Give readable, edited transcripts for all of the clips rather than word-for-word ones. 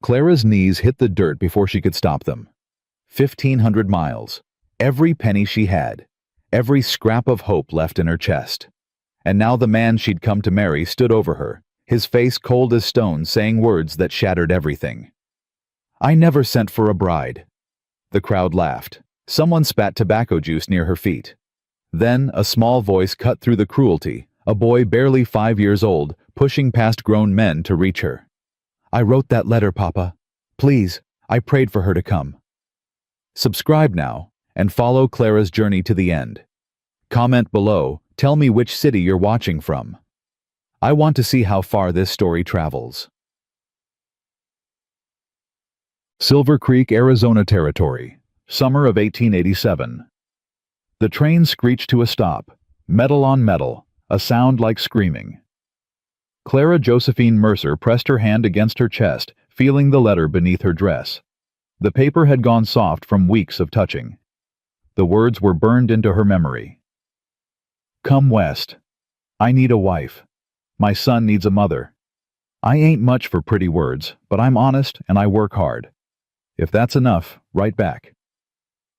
Clara's knees hit the dirt before she could stop them. 1,500 miles. Every penny she had. Every scrap of hope left in her chest. And now the man she'd come to marry stood over her, his face cold as stone, saying words that shattered everything. "I never sent for a bride." The crowd laughed. Someone spat tobacco juice near her feet. Then a small voice cut through the cruelty, a boy barely 5 years old, pushing past grown men to reach her. "I wrote that letter, Papa. Please, I prayed for her to come." Subscribe now and follow Clara's journey to the end. Comment below, tell me which city you're watching from. I want to see how far this story travels. Silver Creek, Arizona Territory, summer of 1887. The train screeched to a stop, metal on metal, a sound like screaming. Clara Josephine Mercer pressed her hand against her chest, feeling the letter beneath her dress. The paper had gone soft from weeks of touching. The words were burned into her memory. "Come west. I need a wife. My son needs a mother. I ain't much for pretty words, but I'm honest and I work hard. If that's enough, write back."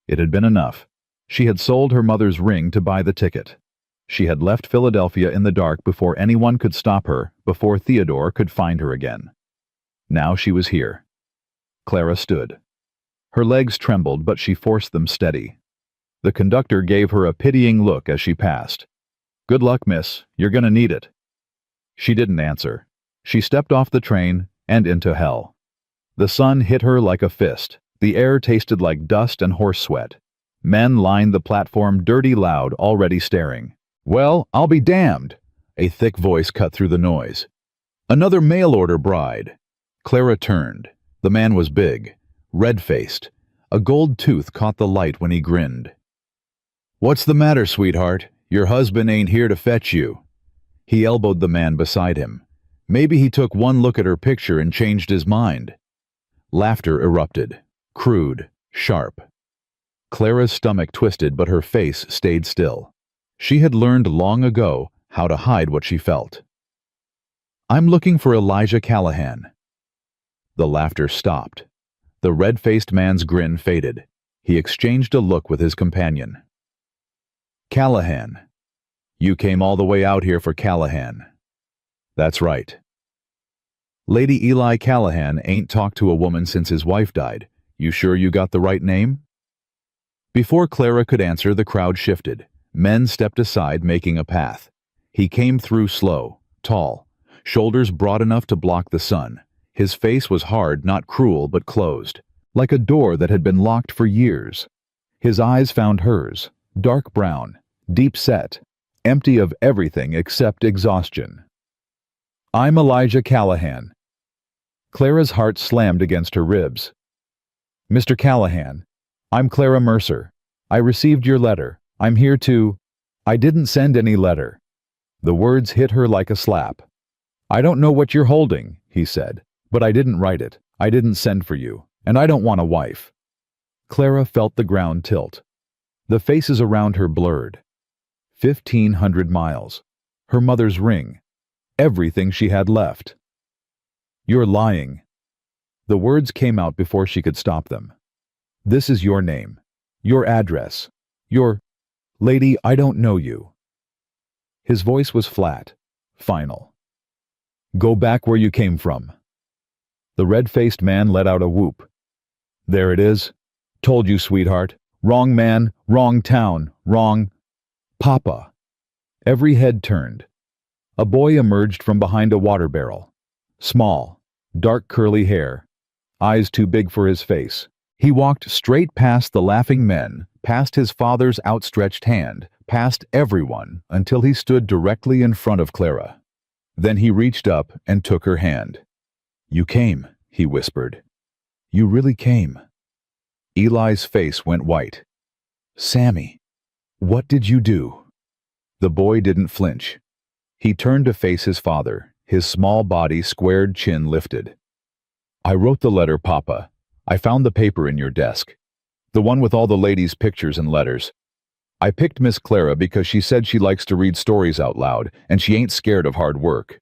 It had been enough. She had sold her mother's ring to buy the ticket. She had left Philadelphia in the dark before anyone could stop her, before Theodore could find her again. Now she was here. Clara stood. Her legs trembled, but she forced them steady. The conductor gave her a pitying look as she passed. "Good luck, miss. You're gonna need it." She didn't answer. She stepped off the train and into hell. The sun hit her like a fist. The air tasted like dust and horse sweat. Men lined the platform, dirty, loud, already staring. "Well, I'll be damned!" A thick voice cut through the noise. "Another mail-order bride." Clara turned. The man was big, red-faced. A gold tooth caught the light when he grinned. "What's the matter, sweetheart? Your husband ain't here to fetch you." He elbowed the man beside him. Maybe he took one look at her picture and changed his mind. Laughter erupted, crude, sharp. Clara's stomach twisted, but her face stayed still. She had learned long ago how to hide what she felt. "I'm looking for Elijah Callahan." The laughter stopped. The red-faced man's grin faded. He exchanged a look with his companion. "Callahan. You came all the way out here for Callahan." "That's right." "Lady Eli Callahan ain't talked to a woman since his wife died. You sure you got the right name?" Before Clara could answer, the crowd shifted. Men stepped aside, making a path. He came through slow, tall, shoulders broad enough to block the sun. His face was hard, not cruel, but closed, like a door that had been locked for years. His eyes found hers, dark brown, deep-set, empty of everything except exhaustion. "I'm Elijah Callahan." Clara's heart slammed against her ribs. "Mr. Callahan, I'm Clara Mercer. I received your letter. I'm here to—" "I didn't send any letter." The words hit her like a slap. "I don't know what you're holding," he said, "but I didn't write it. I didn't send for you, and I don't want a wife." Clara felt the ground tilt. The faces around her blurred. 1,500 miles. Her mother's ring. Everything she had left. "You're lying." The words came out before she could stop them. "This is your name. Your address. Your— Lady, I don't know you." His voice was flat, final. "Go back where you came from." The red-faced man let out a whoop. "There it is. Told you, sweetheart. Wrong man, wrong town, wrong—" "Papa." Every head turned. A boy emerged from behind a water barrel. Small, dark curly hair, eyes too big for his face. He walked straight past the laughing men, past his father's outstretched hand, past everyone, until he stood directly in front of Clara. Then he reached up and took her hand. "You came," he whispered. "You really came." Eli's face went white. "Sammy, what did you do?" The boy didn't flinch. He turned to face his father, his small body, squared chin lifted. "I wrote the letter, Papa. I found the paper in your desk. The one with all the ladies' pictures and letters. I picked Miss Clara because she said she likes to read stories out loud, and she ain't scared of hard work."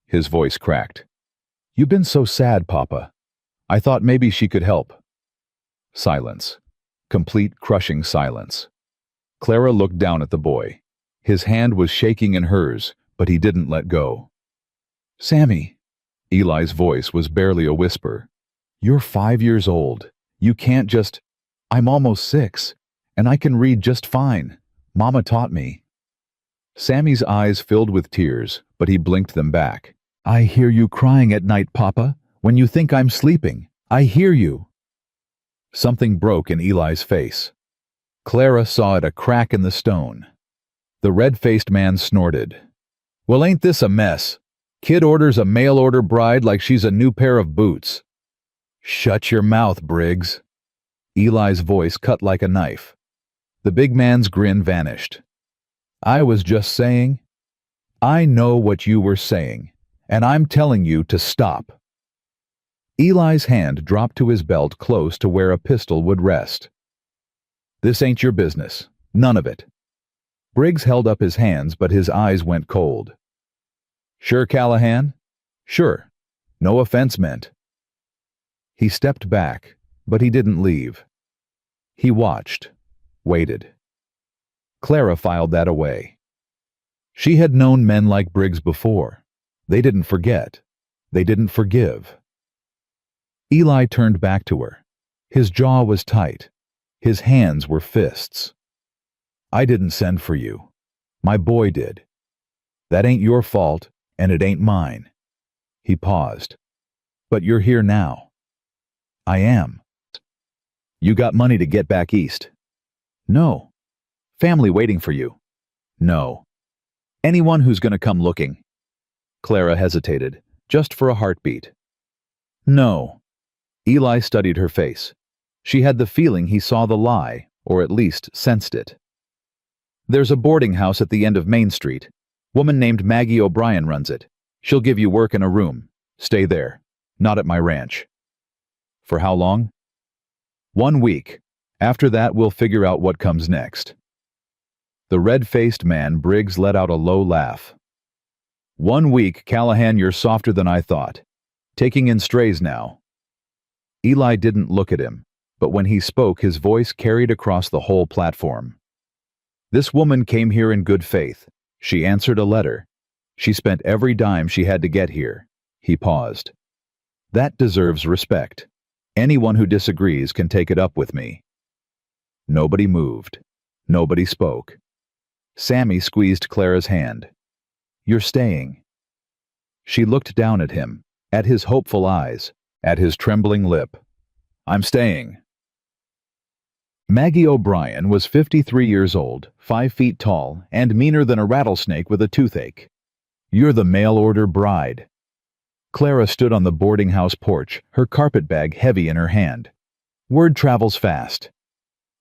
His voice cracked. "You've been so sad, Papa. I thought maybe she could help. Silence. Complete crushing silence. Clara looked down at the boy. His hand was shaking in hers, but he didn't let go. Sammy. Eli's voice was barely a whisper. You're 5 years old. You can't just... I'm almost 6, and I can read just fine. Mama taught me. Sammy's eyes filled with tears, but he blinked them back. I hear you crying at night, Papa, when you think I'm sleeping. I hear you. Something broke in Eli's face. Clara saw it, a crack in the stone. The red-faced man snorted. Well, ain't this a mess? Kid orders a mail-order bride like she's a new pair of boots. Shut your mouth, Briggs. Eli's voice cut like a knife. The big man's grin vanished. I was just saying. I know what you were saying, and I'm telling you to stop. Eli's hand dropped to his belt close to where a pistol would rest. This ain't your business. None of it. Briggs held up his hands, but his eyes went cold. Sure, Callahan? Sure. No offense meant. He stepped back, but he didn't leave. He watched, waited. Clara filed that away. She had known men like Briggs before. They didn't forget. They didn't forgive. Eli turned back to her. His jaw was tight. His hands were fists. I didn't send for you. My boy did. That ain't your fault, and it ain't mine. He paused. But you're here now. I am. You got money to get back east? No. Family waiting for you? No. Anyone who's gonna come looking? Clara hesitated, just for a heartbeat. No. Eli studied her face. She had the feeling he saw the lie, or at least sensed it. There's a boarding house at the end of Main Street. Woman named Maggie O'Brien runs it. She'll give you work in a room. Stay there. Not at my ranch. For how long? 1 week. After that, we'll figure out what comes next. The red-faced man, Briggs, let out a low laugh. 1 week, Callahan, you're softer than I thought. Taking in strays now. Eli didn't look at him, but when he spoke, his voice carried across the whole platform. This woman came here in good faith. She answered a letter. She spent every dime she had to get here. He paused. That deserves respect. Anyone who disagrees can take it up with me. Nobody moved. Nobody spoke. Sammy squeezed Clara's hand. You're staying. She looked down at him, at his hopeful eyes, at his trembling lip. I'm staying. Maggie O'Brien was 53 years old, 5 feet tall, and meaner than a rattlesnake with a toothache. You're the mail-order bride. Clara stood on the boarding house porch, her carpet bag heavy in her hand. Word travels fast.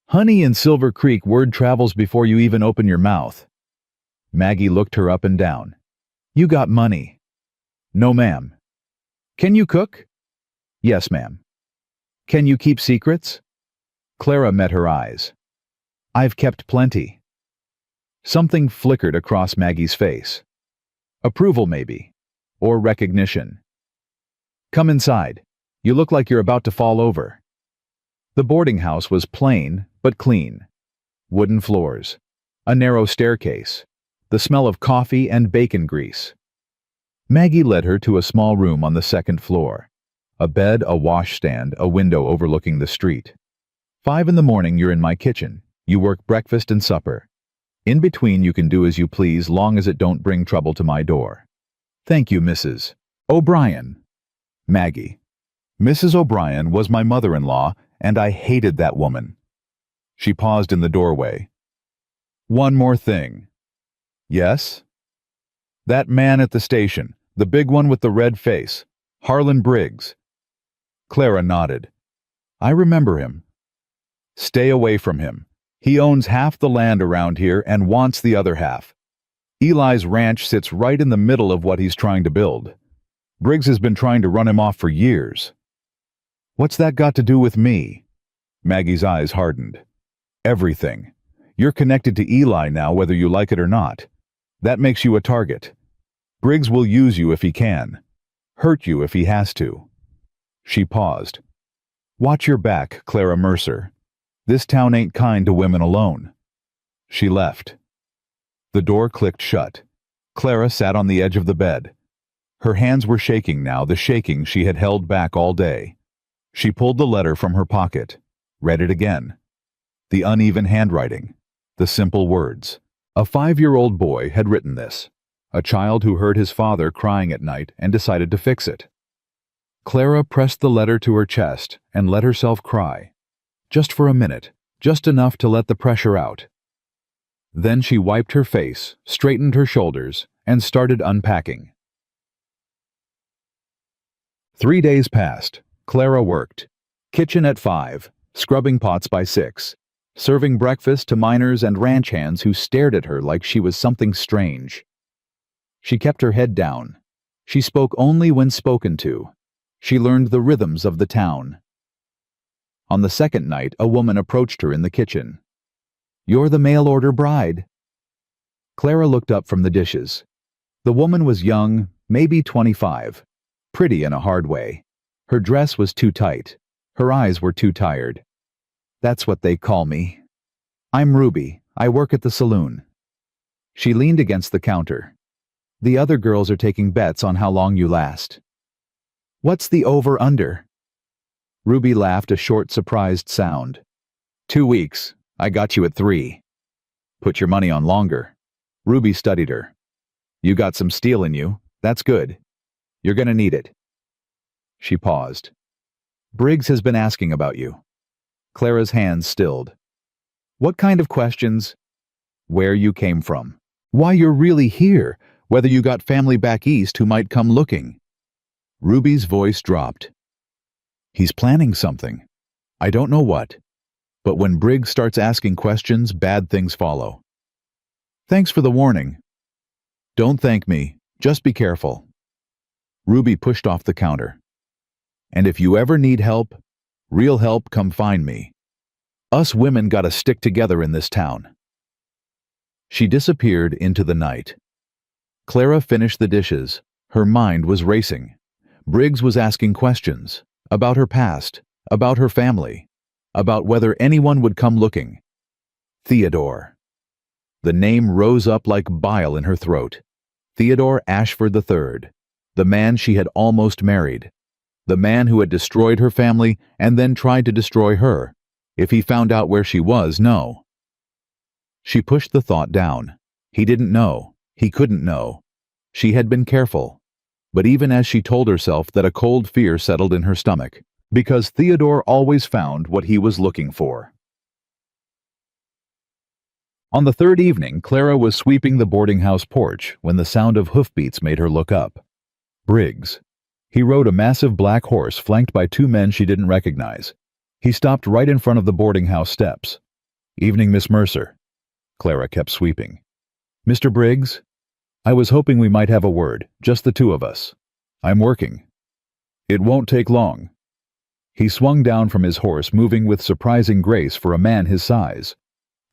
Honey, in Silver Creek, word travels before you even open your mouth. Maggie looked her up and down. You got money? No, ma'am. Can you cook? Yes, ma'am. Can you keep secrets? Clara met her eyes. I've kept plenty. Something flickered across Maggie's face. Approval, maybe. Or recognition. Come inside. You look like you're about to fall over. The boarding house was plain, but clean. Wooden floors. A narrow staircase. The smell of coffee and bacon grease. Maggie led her to a small room on the second floor. A bed, a washstand, a window overlooking the street. 5 in the morning, you're in my kitchen. You work breakfast and supper. In between, you can do as you please, long as it don't bring trouble to my door. Thank you, Mrs. O'Brien. Maggie. Mrs. O'Brien was my mother-in-law, and I hated that woman. She paused in the doorway. One more thing. Yes? That man at the station, the big one with the red face, Harlan Briggs. Clara nodded. I remember him. Stay away from him. He owns half the land around here and wants the other half. Eli's ranch sits right in the middle of what he's trying to build. Briggs has been trying to run him off for years. What's that got to do with me? Maggie's eyes hardened. Everything. You're connected to Eli now, whether you like it or not. That makes you a target. Briggs will use you if he can. Hurt you if he has to. She paused. "Watch your back, Clara Mercer. This town ain't kind to women alone." She left. The door clicked shut. Clara sat on the edge of the bed. Her hands were shaking now, the shaking she had held back all day. She pulled the letter from her pocket, read it again. The uneven handwriting, the simple words. A 5-year-old boy had written this. A child who heard his father crying at night and decided to fix it. Clara pressed the letter to her chest and let herself cry. Just for a minute, just enough to let the pressure out. Then she wiped her face, straightened her shoulders, and started unpacking. 3 days passed. Clara worked. Kitchen at 5, scrubbing pots by 6, serving breakfast to miners and ranch hands who stared at her like she was something strange. She kept her head down. She spoke only when spoken to. She learned the rhythms of the town. On the second night, a woman approached her in the kitchen. "You're the mail-order bride." Clara looked up from the dishes. The woman was young, maybe 25, pretty in a hard way. Her dress was too tight. Her eyes were too tired. "That's what they call me. I'm Ruby. I work at the saloon." She leaned against the counter. "The other girls are taking bets on how long you last." "What's the over-under?" Ruby laughed a short, surprised sound. 2 weeks. I got you at 3. Put your money on longer." Ruby studied her. "You got some steel in you. That's good. You're gonna need it." She paused. "Briggs has been asking about you." Clara's hands stilled. "What kind of questions?" "Where you came from. Why you're really here. Whether you got family back east who might come looking." Ruby's voice dropped. "He's planning something. I don't know what. But when Briggs starts asking questions, bad things follow." "Thanks for the warning." "Don't thank me. Just be careful." Ruby pushed off the counter. "And if you ever need help, real help, come find me. Us women gotta stick together in this town." She disappeared into the night. Clara finished the dishes. Her mind was racing. Briggs was asking questions about her past, about her family, about whether anyone would come looking. Theodore. The name rose up like bile in her throat. Theodore Ashford III, the man she had almost married. The man who had destroyed her family and then tried to destroy her. If he found out where she was, no. She pushed the thought down. He didn't know. He couldn't know. She had been careful. But even as she told herself that, a cold fear settled in her stomach, because Theodore always found what he was looking for. On the third evening, Clara was sweeping the boarding house porch when the sound of hoofbeats made her look up. Briggs. He rode a massive black horse flanked by 2 men she didn't recognize. He stopped right in front of the boarding house steps. "Evening, Miss Mercer." Clara kept sweeping. "Mr. Briggs? I was hoping we might have a word, just the 2 of us. I'm working." "It won't take long." He swung down from his horse, moving with surprising grace for a man his size.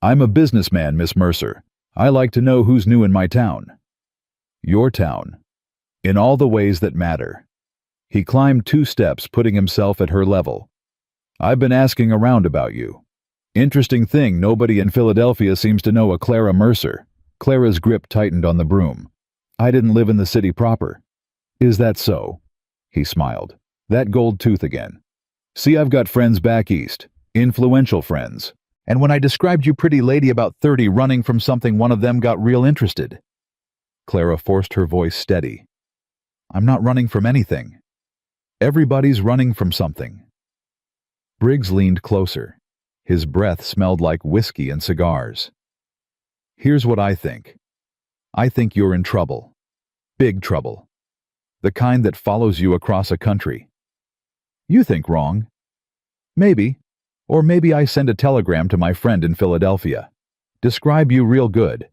"I'm a businessman, Miss Mercer. I like to know who's new in my town." "Your town. In all the ways that matter." He climbed 2 steps, putting himself at her level. "I've been asking around about you. Interesting thing, nobody in Philadelphia seems to know a Clara Mercer." Clara's grip tightened on the broom. "I didn't live in the city proper." "Is that so?" He smiled. "That gold tooth again. See, I've got friends back east. Influential friends. And when I described you pretty lady about 30 running from something, one of them got real interested." Clara forced her voice steady. "I'm not running from anything. Everybody's running from something." Briggs leaned closer. His breath smelled like whiskey and cigars. "Here's what I think. I think you're in trouble. Big trouble. The kind that follows you across a country." "You think wrong." "Maybe. Or maybe I send a telegram to my friend in Philadelphia. Describe you real good.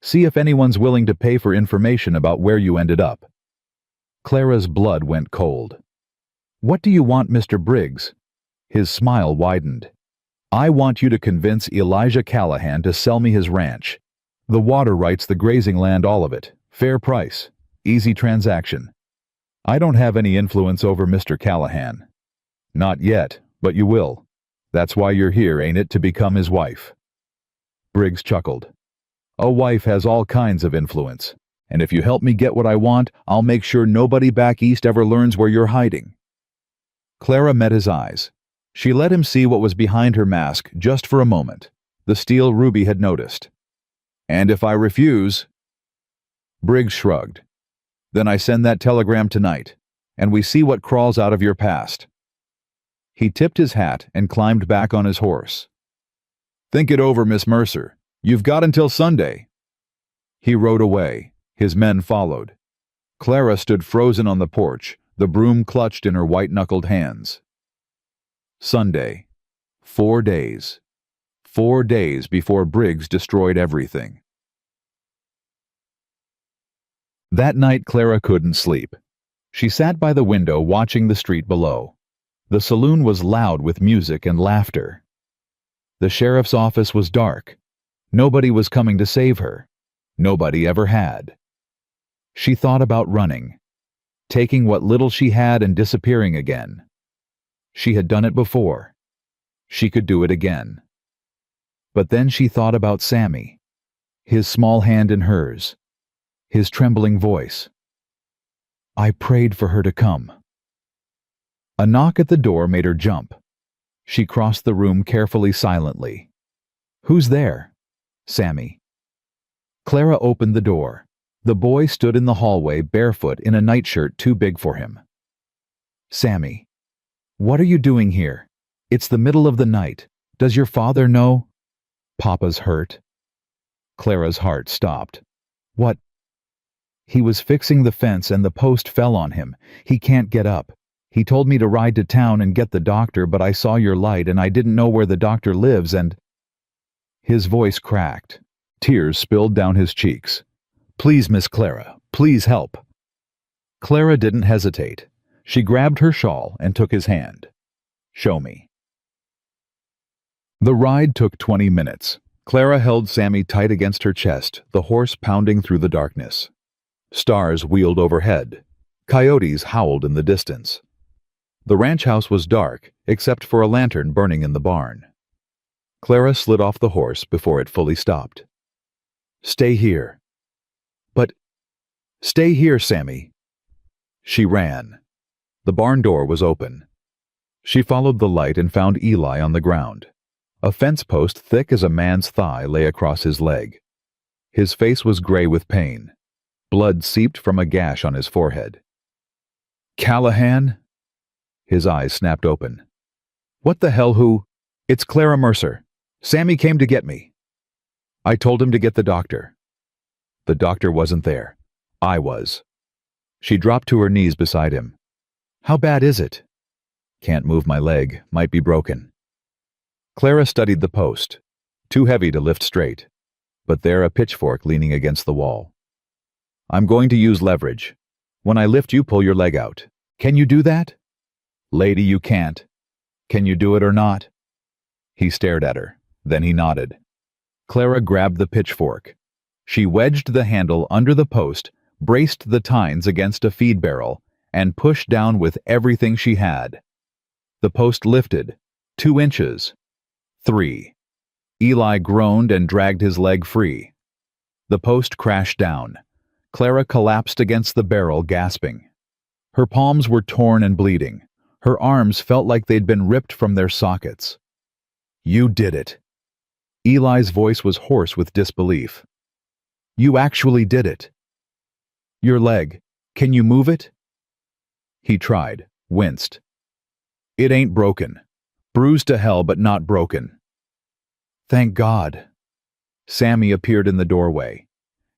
See if anyone's willing to pay for information about where you ended up." Clara's blood went cold. "What do you want, Mr. Briggs?" His smile widened. "I want you to convince Elijah Callahan to sell me his ranch. The water rights, the grazing land, all of it. Fair price. Easy transaction. I don't have any influence over Mr. Callahan. Not yet, but you will. That's why you're here, ain't it, to become his wife? Briggs chuckled. A wife has all kinds of influence, and if you help me get what I want, I'll make sure nobody back east ever learns where you're hiding. Clara met his eyes. She let him see what was behind her mask just for a moment, the steel Ruby had noticed. And if I refuse? Briggs shrugged. Then I send that telegram tonight, and we see what crawls out of your past. He tipped his hat and climbed back on his horse. Think it over, Miss Mercer. You've got until Sunday. He rode away. His men followed. Clara stood frozen on the porch, the broom clutched in her white-knuckled hands. Sunday. 4 days. 4 days before Briggs destroyed everything. That night Clara couldn't sleep. She sat by the window watching the street below. The saloon was loud with music and laughter. The sheriff's office was dark. Nobody was coming to save her. Nobody ever had. She thought about running, taking what little she had and disappearing again. She had done it before. She could do it again. But then she thought about Sammy, his small hand in hers, his trembling voice. I prayed for her to come. A knock at the door made her jump. She crossed the room carefully, silently. Who's there? Sammy. Clara opened the door. The boy stood in the hallway barefoot in a nightshirt too big for him. Sammy. What are you doing here? It's the middle of the night. Does your father know? Papa's hurt. Clara's heart stopped. What? He was fixing the fence and the post fell on him. He can't get up. He told me to ride to town and get the doctor, but I saw your light and I didn't know where the doctor lives and... His voice cracked. Tears spilled down his cheeks. Please, Miss Clara, please help. Clara didn't hesitate. She grabbed her shawl and took his hand. Show me. The ride took 20 minutes. Clara held Sammy tight against her chest, the horse pounding through the darkness. Stars wheeled overhead. Coyotes howled in the distance. The ranch house was dark, except for a lantern burning in the barn. Clara slid off the horse before it fully stopped. Stay here. But... Stay here, Sammy. She ran. The barn door was open. She followed the light and found Eli on the ground. A fence post thick as a man's thigh lay across his leg. His face was gray with pain. Blood seeped from a gash on his forehead. Callahan? His eyes snapped open. What the hell, who? It's Clara Mercer. Sammy came to get me. I told him to get the doctor. The doctor wasn't there. I was. She dropped to her knees beside him. How bad is it? Can't move my leg. Might be broken. Clara studied the post. Too heavy to lift straight. But there a pitchfork leaning against the wall. I'm going to use leverage. When I lift you, pull your leg out. Can you do that? Lady, you can't. Can you do it or not? He stared at her. Then he nodded. Clara grabbed the pitchfork. She wedged the handle under the post, braced the tines against a feed barrel, and pushed down with everything she had. The post lifted. 2 inches. 3. Eli groaned and dragged his leg free. The post crashed down. Clara collapsed against the barrel, gasping. Her palms were torn and bleeding. Her arms felt like they'd been ripped from their sockets. You did it. Eli's voice was hoarse with disbelief. You actually did it. Your leg. Can you move it? He tried, winced. It ain't broken. Bruised to hell, but not broken. Thank God. Sammy appeared in the doorway.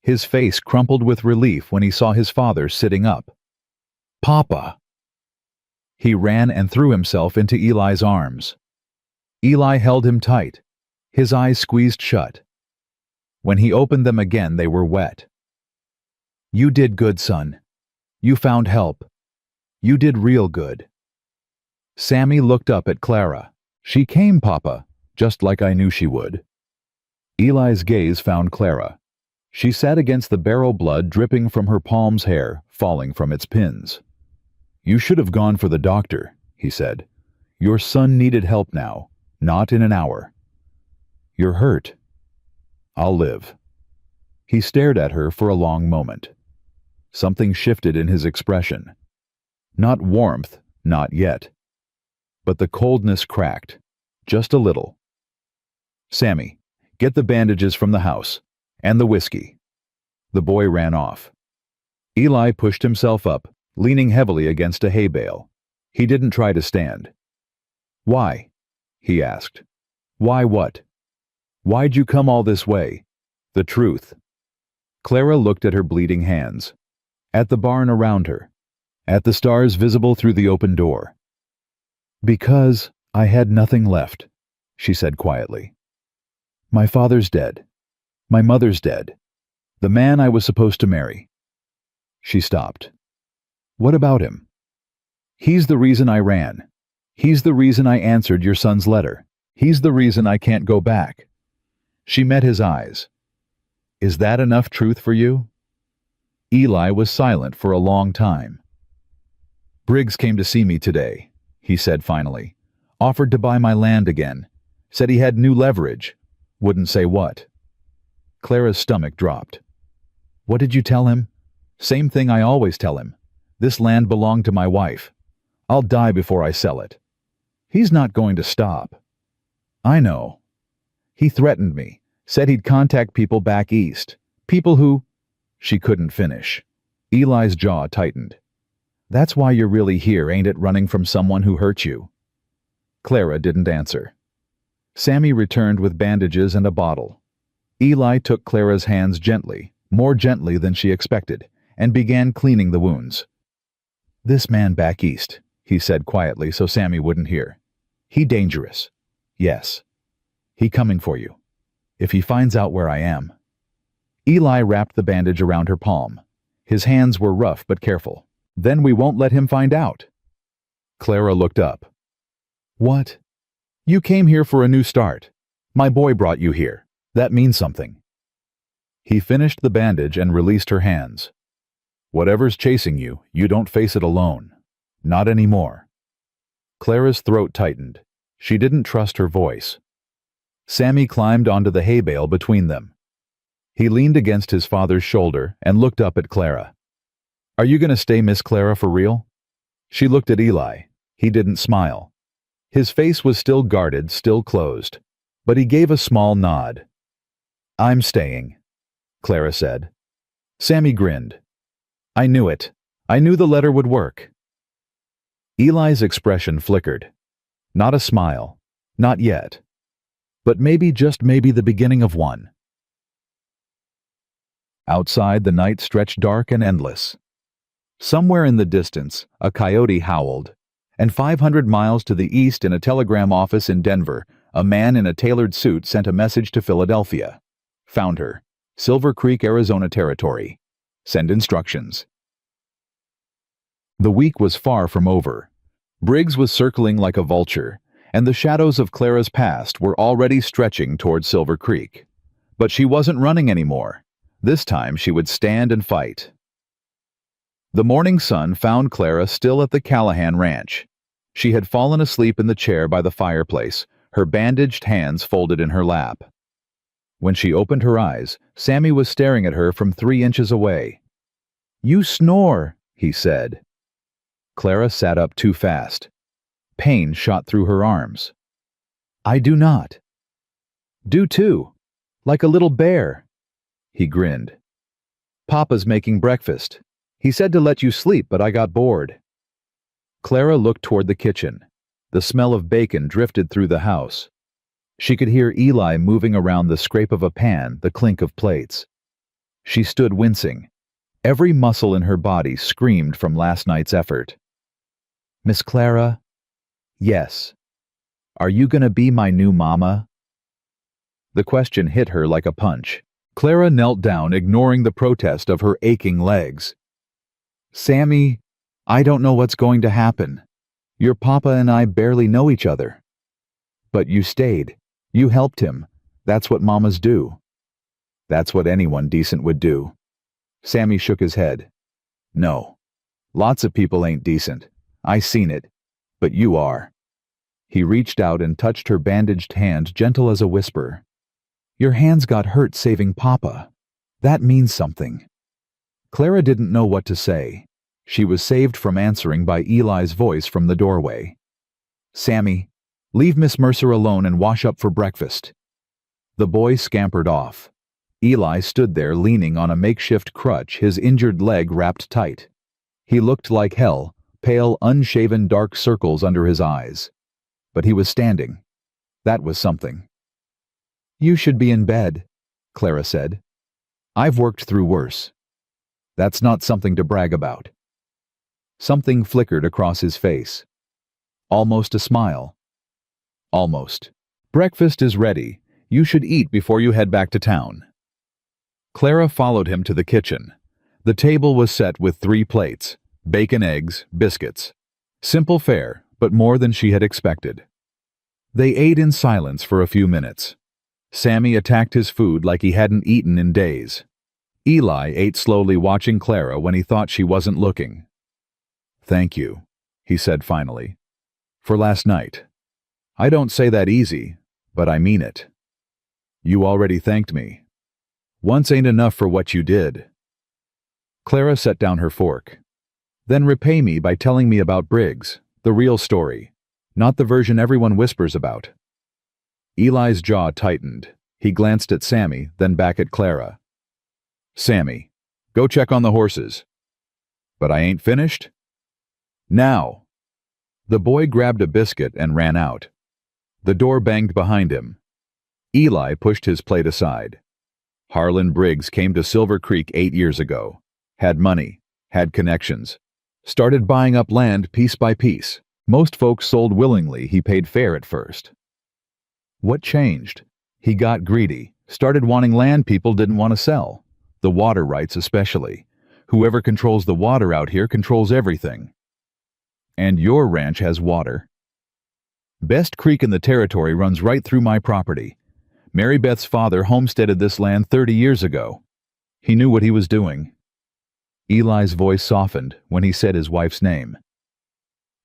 His face crumpled with relief when he saw his father sitting up. Papa! He ran and threw himself into Eli's arms. Eli held him tight, his eyes squeezed shut. When he opened them again, they were wet. You did good, son. You found help. You did real good. Sammy looked up at Clara. She came, Papa, just like I knew she would. Eli's gaze found Clara. She sat against the barrel, blood dripping from her palm's hair, falling from its pins. You should have gone for the doctor, he said. Your son needed help now, not in an hour. You're hurt. I'll live. He stared at her for a long moment. Something shifted in his expression. Not warmth, not yet. But the coldness cracked, just a little. Sammy, get the bandages from the house, and the whiskey. The boy ran off. Eli pushed himself up, leaning heavily against a hay bale. He didn't try to stand. Why? He asked. Why what? Why'd you come all this way? The truth. Clara looked at her bleeding hands, at the barn around her, at the stars visible through the open door. Because I had nothing left, she said quietly. My father's dead. My mother's dead. The man I was supposed to marry. She stopped. What about him? He's the reason I ran. He's the reason I answered your son's letter. He's the reason I can't go back. She met his eyes. Is that enough truth for you? Eli was silent for a long time. Briggs came to see me today, he said finally. Offered to buy my land again. Said he had new leverage. Wouldn't say what. Clara's stomach dropped. What did you tell him? Same thing I always tell him. This land belonged to my wife. I'll die before I sell it. He's not going to stop. I know. He threatened me, said he'd contact people back east. People who... She couldn't finish. Eli's jaw tightened. That's why you're really here, ain't it, running from someone who hurt you? Clara didn't answer. Sammy returned with bandages and a bottle. Eli took Clara's hands gently, more gently than she expected, and began cleaning the wounds. This man back east, he said quietly so Sammy wouldn't hear. He dangerous. Yes. He coming for you. If he finds out where I am. Eli wrapped the bandage around her palm. His hands were rough but careful. Then we won't let him find out. Clara looked up. What? You came here for a new start. My boy brought you here. That means something. He finished the bandage and released her hands. Whatever's chasing you, you don't face it alone. Not anymore. Clara's throat tightened. She didn't trust her voice. Sammy climbed onto the hay bale between them. He leaned against his father's shoulder and looked up at Clara. Are you going to stay Miss Clara for real? She looked at Eli. He didn't smile. His face was still guarded, still closed, but he gave a small nod. I'm staying, Clara said. Sammy grinned. I knew it. I knew the letter would work. Eli's expression flickered. Not a smile. Not yet. But maybe, just maybe, the beginning of one. Outside, the night stretched dark and endless. Somewhere in the distance, a coyote howled, and 500 miles to the east in a telegram office in Denver, a man in a tailored suit sent a message to Philadelphia. Found her. Silver Creek, Arizona territory. Send instructions. The week was far from over. Briggs was circling like a vulture, and the shadows of Clara's past were already stretching toward Silver Creek. But she wasn't running anymore. This time she would stand and fight. The morning sun found Clara still at the Callahan Ranch. She had fallen asleep in the chair by the fireplace, her bandaged hands folded in her lap. When she opened her eyes, Sammy was staring at her from 3 inches away. You snore, he said. Clara sat up too fast. Pain shot through her arms. I do not. Do too. Like a little bear. He grinned. Papa's making breakfast. He said to let you sleep, but I got bored. Clara looked toward the kitchen. The smell of bacon drifted through the house. She could hear Eli moving around the scrape of a pan, the clink of plates. She stood wincing. Every muscle in her body screamed from last night's effort. Miss Clara? Yes. Are you gonna be my new mama? The question hit her like a punch. Clara knelt down, ignoring the protest of her aching legs. Sammy, I don't know what's going to happen. Your papa and I barely know each other. But you stayed. You helped him. That's what mamas do. That's what anyone decent would do. Sammy shook his head. No. Lots of people ain't decent. I seen it. But you are. He reached out and touched her bandaged hand, gentle as a whisper. "Your hands got hurt saving Papa. That means something." Clara didn't know what to say. She was saved from answering by Eli's voice from the doorway. "Sammy, leave Miss Mercer alone and wash up for breakfast." The boy scampered off. Eli stood there leaning on a makeshift crutch, his injured leg wrapped tight. He looked like hell, pale, unshaven dark circles under his eyes. But he was standing. That was something. "You should be in bed," Clara said. "I've worked through worse." "That's not something to brag about." Something flickered across his face. Almost a smile. "Almost. Breakfast is ready. You should eat before you head back to town." Clara followed him to the kitchen. The table was set with 3 plates, bacon, eggs, biscuits. Simple fare, but more than she had expected. They ate in silence for a few minutes. Sammy attacked his food like he hadn't eaten in days. Eli ate slowly, watching Clara when he thought she wasn't looking. "Thank you," he said finally, "for last night. I don't say that easy, but I mean it. You already thanked me. Once ain't enough for what you did." Clara set down her fork. "Then repay me by telling me about Briggs, the real story, not the version everyone whispers about." Eli's jaw tightened. He glanced at Sammy, then back at Clara. "Sammy, go check on the horses." "But I ain't finished." "Now." The boy grabbed a biscuit and ran out. The door banged behind him. Eli pushed his plate aside. Harlan Briggs came to Silver Creek 8 years ago. Had money, had connections. Started buying up land piece by piece. Most folks sold willingly, he paid fair at first. What changed? He got greedy, started wanting land people didn't want to sell. The water rights especially. Whoever controls the water out here controls everything. And your ranch has water. Best creek in the territory runs right through my property. Mary Beth's father homesteaded this land 30 years ago. He knew what he was doing. Eli's voice softened when he said his wife's name.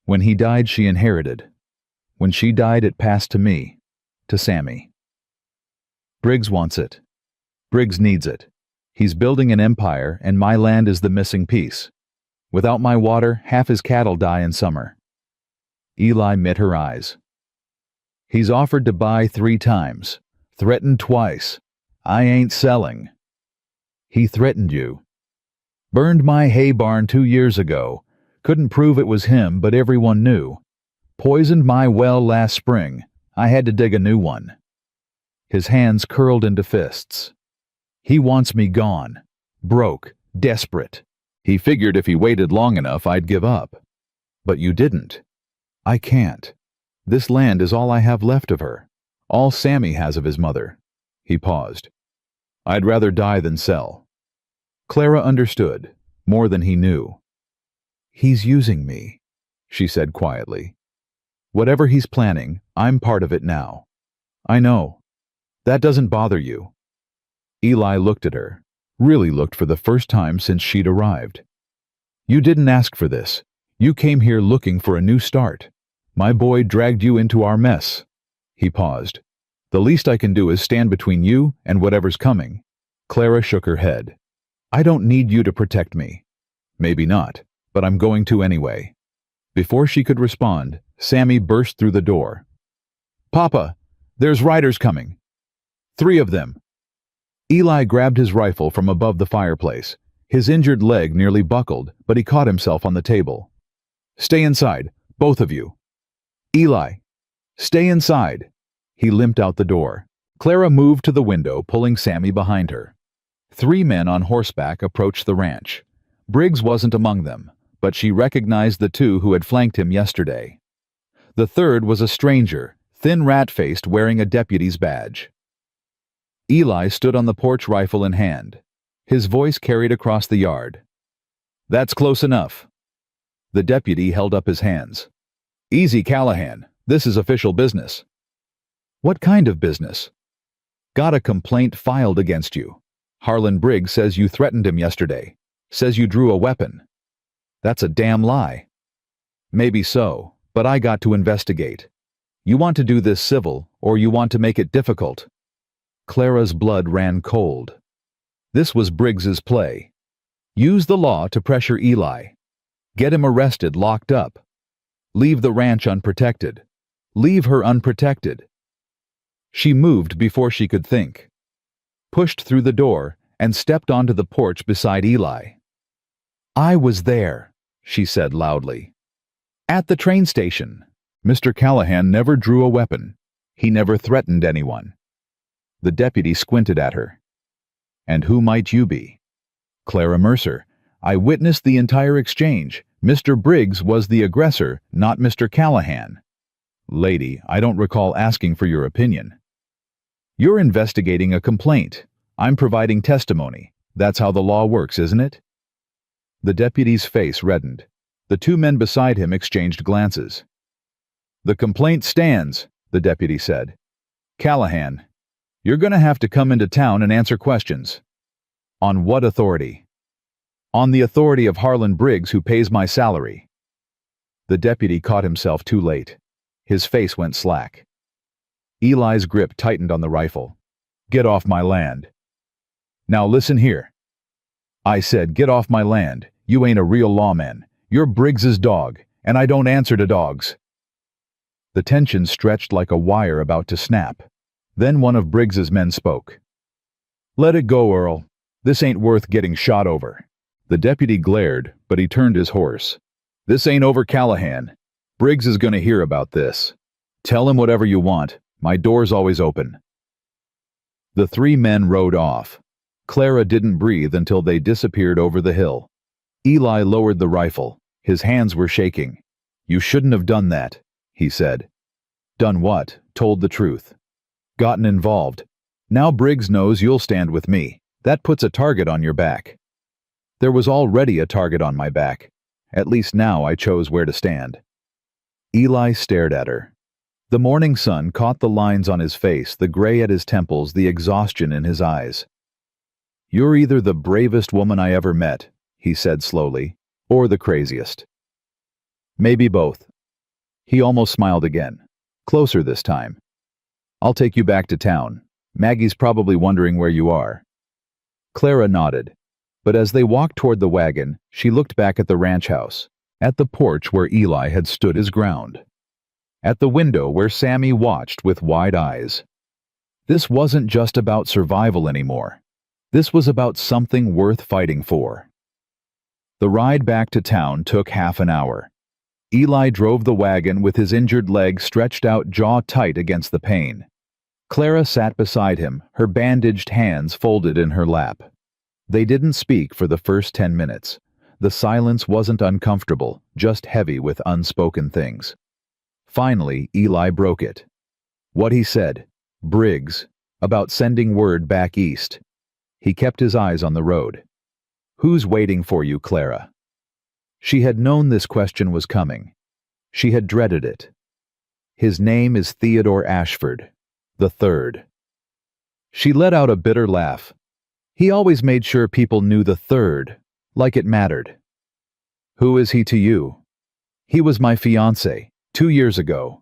When he died, she inherited. When she died, it passed to me, to Sammy. Briggs wants it. Briggs needs it. He's building an empire, and my land is the missing piece. Without my water, half his cattle die in summer. Eli met her eyes. He's offered to buy 3 times, threatened twice. I ain't selling. He threatened you. Burned my hay barn 2 years ago. Couldn't prove it was him, but everyone knew. Poisoned my well last spring. I had to dig a new one. His hands curled into fists. He wants me gone. Broke. Desperate. He figured if he waited long enough, I'd give up. But you didn't. I can't. This land is all I have left of her. All Sammy has of his mother. He paused. I'd rather die than sell. Clara understood, more than he knew. He's using me, she said quietly. Whatever he's planning, I'm part of it now. I know. That doesn't bother you. Eli looked at her, really looked for the first time since she'd arrived. You didn't ask for this. You came here looking for a new start. My boy dragged you into our mess. He paused. The least I can do is stand between you and whatever's coming. Clara shook her head. I don't need you to protect me. Maybe not, but I'm going to anyway. Before she could respond, Sammy burst through the door. Papa, there's riders coming. 3 of them. Eli grabbed his rifle from above the fireplace. His injured leg nearly buckled, but he caught himself on the table. Stay inside, both of you. Eli, stay inside. He limped out the door. Clara moved to the window, pulling Sammy behind her. 3 men on horseback approached the ranch. Briggs wasn't among them, but she recognized the 2 who had flanked him yesterday. The 3rd was a stranger, thin, rat-faced, wearing a deputy's badge. Eli stood on the porch, rifle in hand. His voice carried across the yard. That's close enough. The deputy held up his hands. Easy, Callahan. This is official business. What kind of business? Got a complaint filed against you. Harlan Briggs says you threatened him yesterday. Says you drew a weapon. That's a damn lie. Maybe so, but I got to investigate. You want to do this civil, or you want to make it difficult? Clara's blood ran cold. This was Briggs's play. Use the law to pressure Eli. Get him arrested, locked up. Leave the ranch unprotected. Leave her unprotected. She moved before she could think, pushed through the door, and stepped onto the porch beside Eli. I was there, she said loudly. At the train station. Mr. Callahan never drew a weapon. He never threatened anyone. The deputy squinted at her. And who might you be? Clara Mercer. I witnessed the entire exchange. Mr. Briggs was the aggressor, not Mr. Callahan. Lady, I don't recall asking for your opinion. You're investigating a complaint. I'm providing testimony. That's how the law works, isn't it? The deputy's face reddened. The two men beside him exchanged glances. The complaint stands, the deputy said. Callahan, you're going to have to come into town and answer questions. On what authority? On the authority of Harlan Briggs, who pays my salary. The deputy caught himself too late. His face went slack. Eli's grip tightened on the rifle. Get off my land. Now listen here. I said, get off my land. You ain't a real lawman. You're Briggs's dog, and I don't answer to dogs. The tension stretched like a wire about to snap. Then one of Briggs's men spoke. Let it go, Earl. This ain't worth getting shot over. The deputy glared, but he turned his horse. This ain't over, Callahan. Briggs is going to hear about this. Tell him whatever you want. My door's always open. The three men rode off. Clara didn't breathe until they disappeared over the hill. Eli lowered the rifle. His hands were shaking. You shouldn't have done that, he said. Done what? Told the truth. Gotten involved. Now Briggs knows you'll stand with me. That puts a target on your back. There was already a target on my back. At least now I chose where to stand. Eli stared at her. The morning sun caught the lines on his face, the gray at his temples, the exhaustion in his eyes. You're either the bravest woman I ever met, he said slowly, or the craziest. Maybe both. He almost smiled again. Closer this time. I'll take you back to town. Maggie's probably wondering where you are. Clara nodded, but as they walked toward the wagon, she looked back at the ranch house, at the porch where Eli had stood his ground, at the window where Sammy watched with wide eyes. This wasn't just about survival anymore. This was about something worth fighting for. The ride back to town took half an hour. Eli drove the wagon with his injured leg stretched out jaw tight against the pain. Clara sat beside him, her bandaged hands folded in her lap. They didn't speak for the first 10 minutes. The silence wasn't uncomfortable, just heavy with unspoken things. Finally, Eli broke it. What he said, Briggs, about sending word back east. He kept his eyes on the road. Who's waiting for you, Clara? She had known this question was coming. She had dreaded it. His name is Theodore Ashford, the third. She let out a bitter laugh. He always made sure people knew the third, like it mattered. Who is he to you? He was my fiancé, 2 years ago.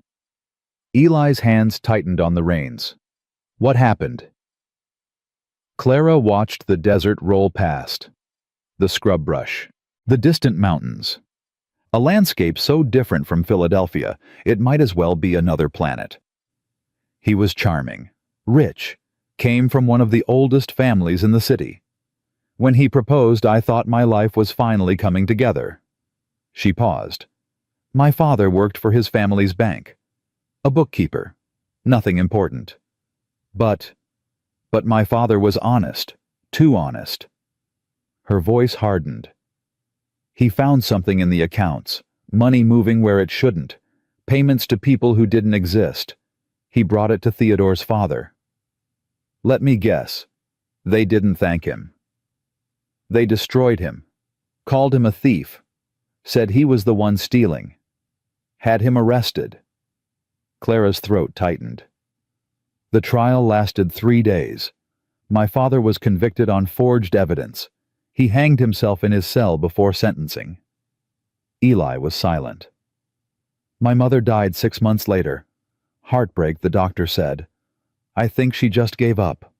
Eli's hands tightened on the reins. What happened? Clara watched the desert roll past. The scrub brush. The distant mountains. A landscape so different from Philadelphia, it might as well be another planet. He was charming, rich, came from one of the oldest families in the city. When he proposed, I thought my life was finally coming together. She paused. My father worked for his family's bank. A bookkeeper. Nothing important. But my father was honest, too honest. Her voice hardened. He found something in the accounts, money moving where it shouldn't, payments to people who didn't exist. He brought it to Theodore's father. Let me guess. They didn't thank him. They destroyed him, called him a thief, said he was the one stealing, had him arrested. Clara's throat tightened. The trial lasted 3 days. My father was convicted on forged evidence. He hanged himself in his cell before sentencing. Eli was silent. My mother died 6 months later. Heartbreak, the doctor said. I think she just gave up.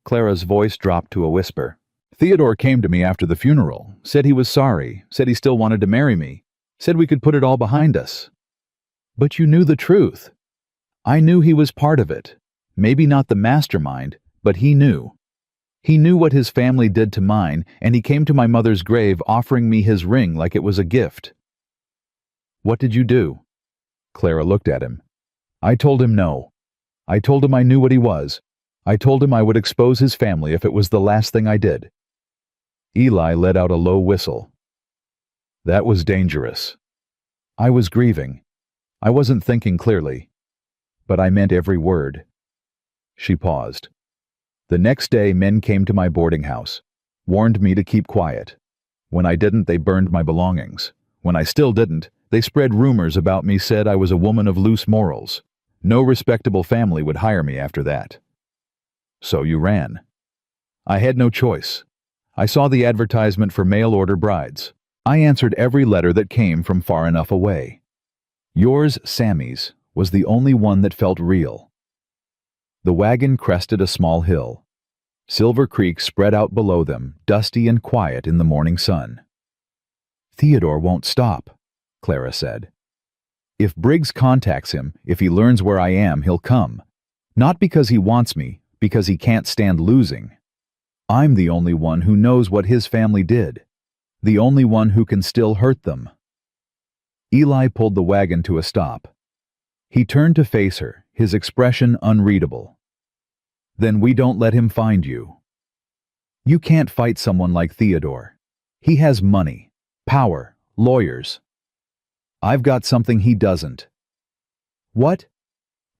Clara's voice dropped to a whisper. Theodore came to me after the funeral, said he was sorry, said he still wanted to marry me, said we could put it all behind us. But you knew the truth. I knew he was part of it. Maybe not the mastermind, but he knew. He knew what his family did to mine, and he came to my mother's grave offering me his ring like it was a gift. What did you do? Clara looked at him. I told him no. I told him I knew what he was. I told him I would expose his family if it was the last thing I did. Eli let out a low whistle. That was dangerous. I was grieving. I wasn't thinking clearly. But I meant every word. She paused. The next day, men came to my boarding house, warned me to keep quiet. When I didn't, they burned my belongings. When I still didn't, they spread rumors about me, said I was a woman of loose morals. No respectable family would hire me after that. So you ran. I had no choice. I saw the advertisement for mail-order brides. I answered every letter that came from far enough away. Yours, Sammy's, was the only one that felt real. The wagon crested a small hill. Silver Creek spread out below them, dusty and quiet in the morning sun. Theodore won't stop, Clara said. If Briggs contacts him, if he learns where I am, he'll come. Not because he wants me, because he can't stand losing. I'm the only one who knows what his family did. The only one who can still hurt them. Eli pulled the wagon to a stop. He turned to face her, his expression unreadable. Then we don't let him find you. You can't fight someone like Theodore. He has money, power, lawyers. I've got something he doesn't. What?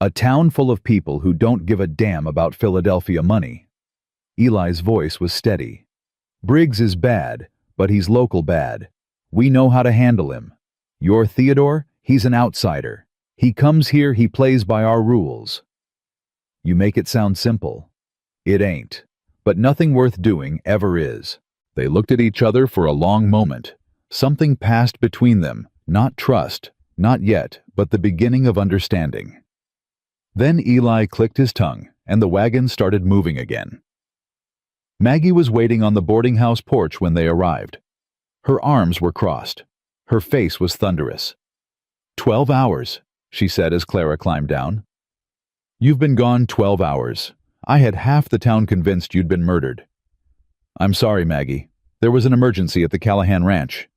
A town full of people who don't give a damn about Philadelphia money. Eli's voice was steady. Briggs is bad, but he's local bad. We know how to handle him. Your Theodore, he's an outsider. He comes here, he plays by our rules. You make it sound simple. It ain't. But nothing worth doing ever is. They looked at each other for a long moment. Something passed between them, not trust, not yet, but the beginning of understanding. Then Eli clicked his tongue, and the wagon started moving again. Maggie was waiting on the boarding house porch when they arrived. Her arms were crossed. Her face was thunderous. 12 hours, she said as Clara climbed down. You've been gone 12 hours. I had half the town convinced you'd been murdered. I'm sorry, Maggie. There was an emergency at the Callahan Ranch.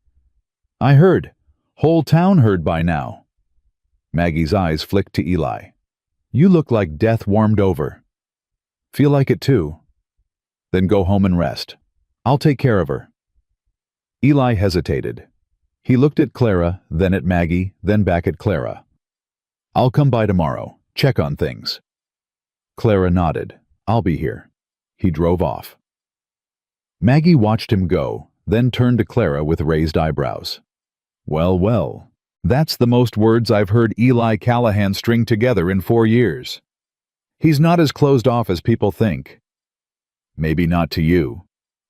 I heard. Whole town heard by now. Maggie's eyes flicked to Eli. You look like death warmed over. Feel like it too. Then go home and rest. I'll take care of her. Eli hesitated. He looked at Clara, then at Maggie, then back at Clara. I'll come by tomorrow. Check on things. Clara nodded. I'll be here. He drove off. Maggie watched him go, then turned to Clara with raised eyebrows. Well, well, that's the most words I've heard Eli Callahan string together in 4 years. He's not as closed off as people think. Maybe not to you.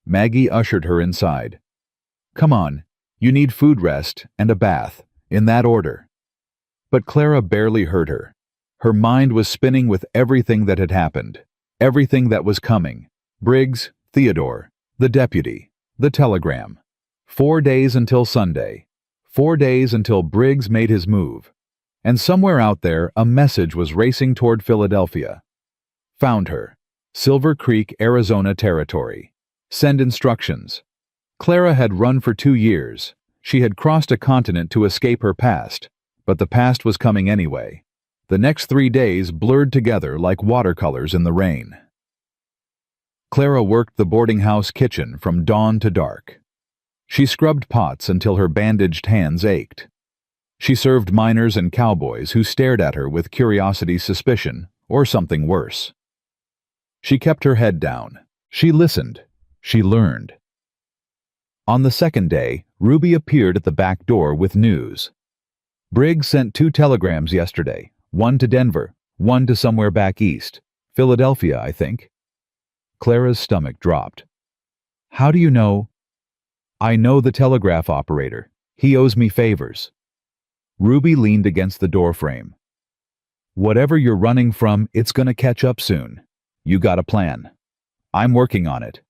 Maggie ushered her inside. Come on, you need food rest and a bath, in that order. But Clara barely heard her. Her mind was spinning with everything that had happened, everything that was coming. Briggs, Theodore, the deputy, the telegram. 4 days until Sunday. 4 days until Briggs made his move. And somewhere out there, a message was racing toward Philadelphia. Found her. Silver Creek, Arizona territory. Send instructions. Clara had run for 2 years. She had crossed a continent to escape her past, but the past was coming anyway. The next 3 days blurred together like watercolors in the rain. Clara worked the boarding house kitchen from dawn to dark. She scrubbed pots until her bandaged hands ached. She served miners and cowboys who stared at her with curiosity, suspicion, or something worse. She kept her head down. She listened. She learned. On the second day, Ruby appeared at the back door with news. Briggs sent 2 telegrams yesterday, one to Denver, one to somewhere back east. Philadelphia, I think. Clara's stomach dropped. How do you know? I know the telegraph operator. He owes me favors. Ruby leaned against the doorframe. Whatever you're running from, it's gonna catch up soon. You got a plan. I'm working on it.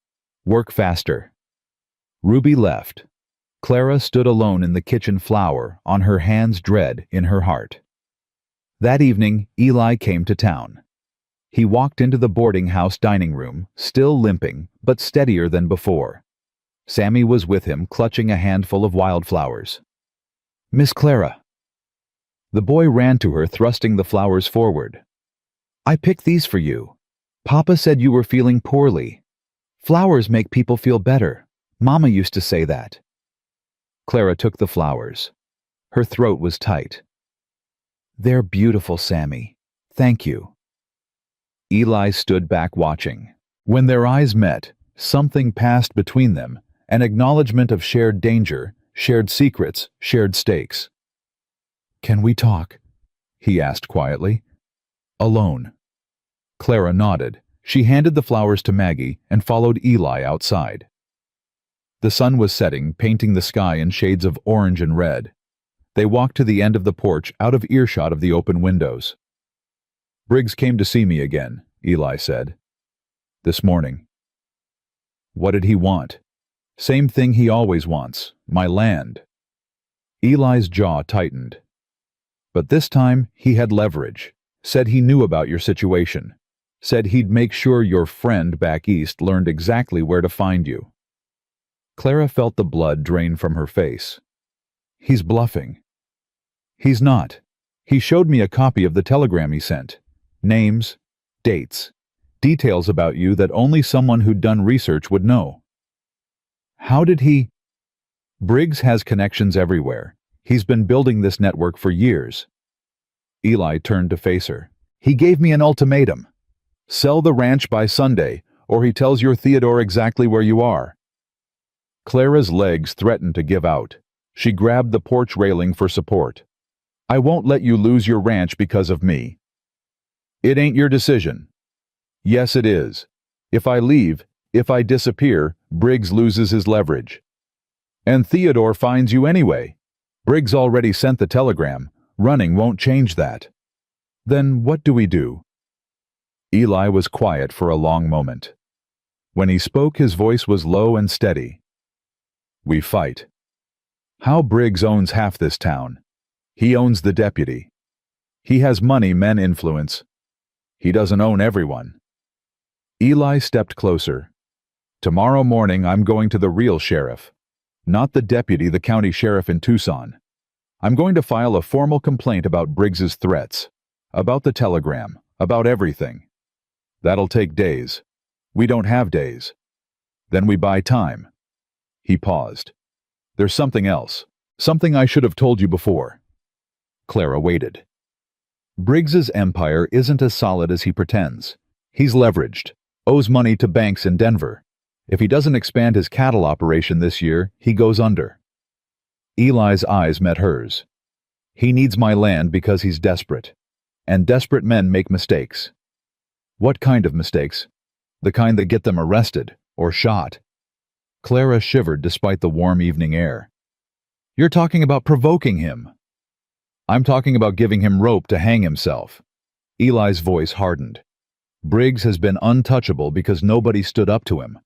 Work faster. Ruby left. Clara stood alone in the kitchen flour, on her hands dread in her heart. That evening, Eli came to town. He walked into the boarding house dining room, still limping, but steadier than before. Sammy was with him, clutching a handful of wildflowers. "Miss Clara." The boy ran to her, thrusting the flowers forward. "I picked these for you. Papa said you were feeling poorly. Flowers make people feel better. Mama used to say that." Clara took the flowers. Her throat was tight. "They're beautiful, Sammy. Thank you." Eli stood back watching. When their eyes met, something passed between them, an acknowledgement of shared danger, shared secrets, shared stakes. "Can we talk?" he asked quietly. "Alone." Clara nodded. She handed the flowers to Maggie and followed Eli outside. The sun was setting, painting the sky in shades of orange and red. They walked to the end of the porch, out of earshot of the open windows. "Briggs came to see me again," Eli said. "This morning." "What did he want?" "Same thing he always wants, my land." Eli's jaw tightened. "But this time he had leverage. Said he knew about your situation. Said he'd make sure your friend back east learned exactly where to find you." Clara felt the blood drain from her face. "He's bluffing." "He's not. He showed me a copy of the telegram he sent. Names, dates, details about you that only someone who'd done research would know." "How did he—" "Briggs has connections everywhere. He's been building this network for years." Eli turned to face her. "He gave me an ultimatum. Sell the ranch by Sunday, or he tells your Theodore exactly where you are." Clara's legs threatened to give out. She grabbed the porch railing for support. "I won't let you lose your ranch because of me." "It ain't your decision." "Yes, it is. If I leave, if I disappear, Briggs loses his leverage. And Theodore finds you anyway. Briggs already sent the telegram. Running won't change that." "Then what do we do?" Eli was quiet for a long moment. When he spoke, his voice was low and steady. "We fight. Hal Briggs owns half this town. He owns the deputy. He has money, men influence. He doesn't own everyone." Eli stepped closer. "Tomorrow morning I'm going to the real sheriff. Not the deputy, the county sheriff in Tucson. I'm going to file a formal complaint about Briggs's threats. About the telegram. About everything. That'll take days. We don't have days. Then we buy time." He paused. "There's something else. Something I should have told you before." Clara waited. "Briggs's empire isn't as solid as he pretends. He's leveraged. Owes money to banks in Denver. If he doesn't expand his cattle operation this year, he goes under." Eli's eyes met hers. "He needs my land because he's desperate. And desperate men make mistakes." "What kind of mistakes?" "The kind that get them arrested or shot." Clara shivered despite the warm evening air. "You're talking about provoking him." "I'm talking about giving him rope to hang himself." Eli's voice hardened. "Briggs has been untouchable because nobody stood up to him.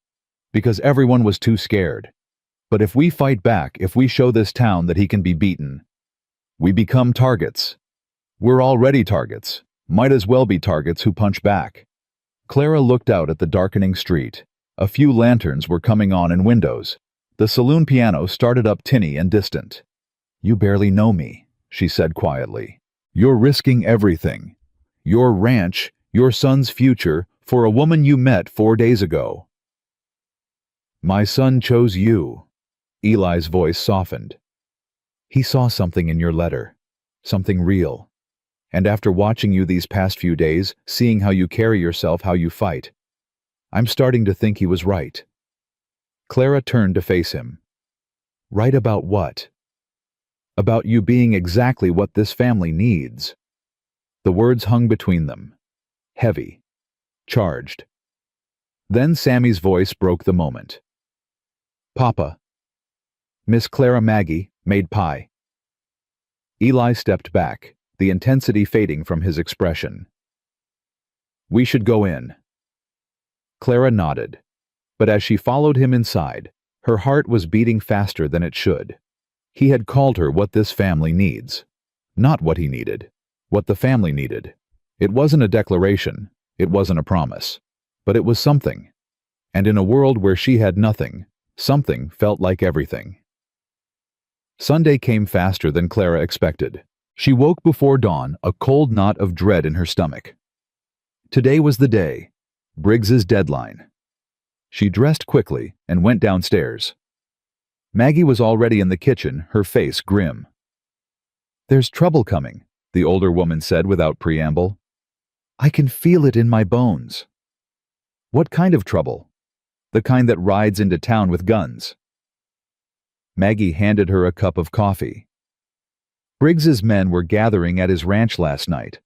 Because everyone was too scared. But if we fight back, if we show this town that he can be beaten, we become targets. We're already targets. Might as well be targets who punch back." Clara looked out at the darkening street. A few lanterns were coming on in windows. The saloon piano started up tinny and distant. "You barely know me," she said quietly. "You're risking everything. Your ranch, your son's future, for a woman you met 4 days ago." "My son chose you." Eli's voice softened. "He saw something in your letter. Something real. And after watching you these past few days, seeing how you carry yourself, how you fight, I'm starting to think he was right." Clara turned to face him. "Right about what?" "About you being exactly what this family needs." The words hung between them. Heavy. Charged. Then Sammy's voice broke the moment. "Papa." Miss Clara Maggie made pie. Eli stepped back. the intensity fading from his expression. "We should go in." Clara nodded, but as she followed him inside, her heart was beating faster than it should. He had called her what this family needs. Not what he needed, what the family needed. It wasn't a declaration, it wasn't a promise, but it was something. And in a world where she had nothing, something felt like everything. Sunday came faster than Clara expected. She woke before dawn, a cold knot of dread in her stomach. Today was the day, Briggs's deadline. She dressed quickly and went downstairs. Maggie was already in the kitchen, her face grim. "There's trouble coming," the older woman said without preamble. "I can feel it in my bones." "What kind of trouble?" "The kind that rides into town with guns." Maggie handed her a cup of coffee. "Briggs's men were gathering at his ranch last night.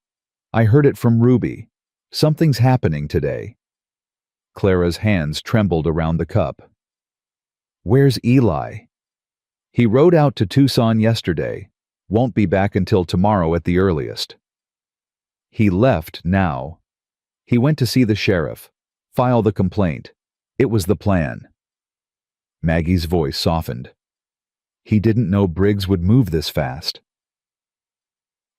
I heard it from Ruby. Something's happening today." Clara's hands trembled around the cup. "Where's Eli?" "He rode out to Tucson yesterday. Won't be back until tomorrow at the earliest." "He left now." "He went to see the sheriff, file the complaint. It was the plan." Maggie's voice softened. "He didn't know Briggs would move this fast."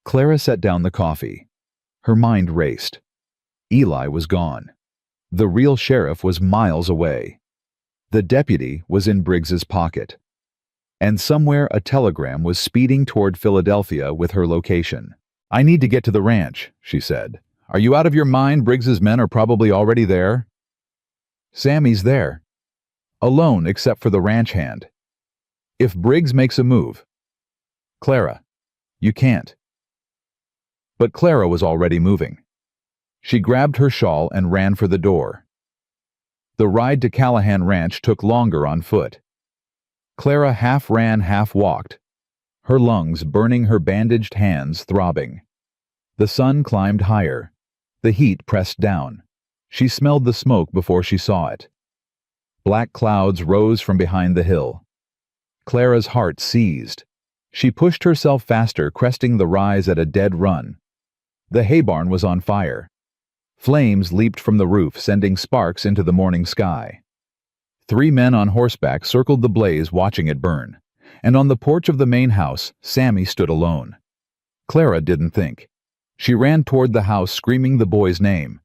Clara set down the coffee. Her mind raced. Eli was gone. The real sheriff was miles away. The deputy was in Briggs's pocket. And somewhere a telegram was speeding toward Philadelphia with her location. "I need to get to the ranch," she said. "Are you out of your mind? Briggs's men are probably already there." "Sammy's there. Alone except for the ranch hand. If Briggs makes a move." "Clara, you can't." But Clara was already moving. She grabbed her shawl and ran for the door. The ride to Callahan Ranch took longer on foot. Clara half ran, half walked, her lungs burning, her bandaged hands throbbing. The sun climbed higher. The heat pressed down. She smelled the smoke before she saw it. Black clouds rose from behind the hill. Clara's heart seized. She pushed herself faster, cresting the rise at a dead run. The hay barn was on fire. Flames leaped from the roof, sending sparks into the morning sky. 3 men on horseback circled the blaze, watching it burn. And on the porch of the main house, Sammy stood alone. Clara didn't think. She ran toward the house, screaming the boy's name.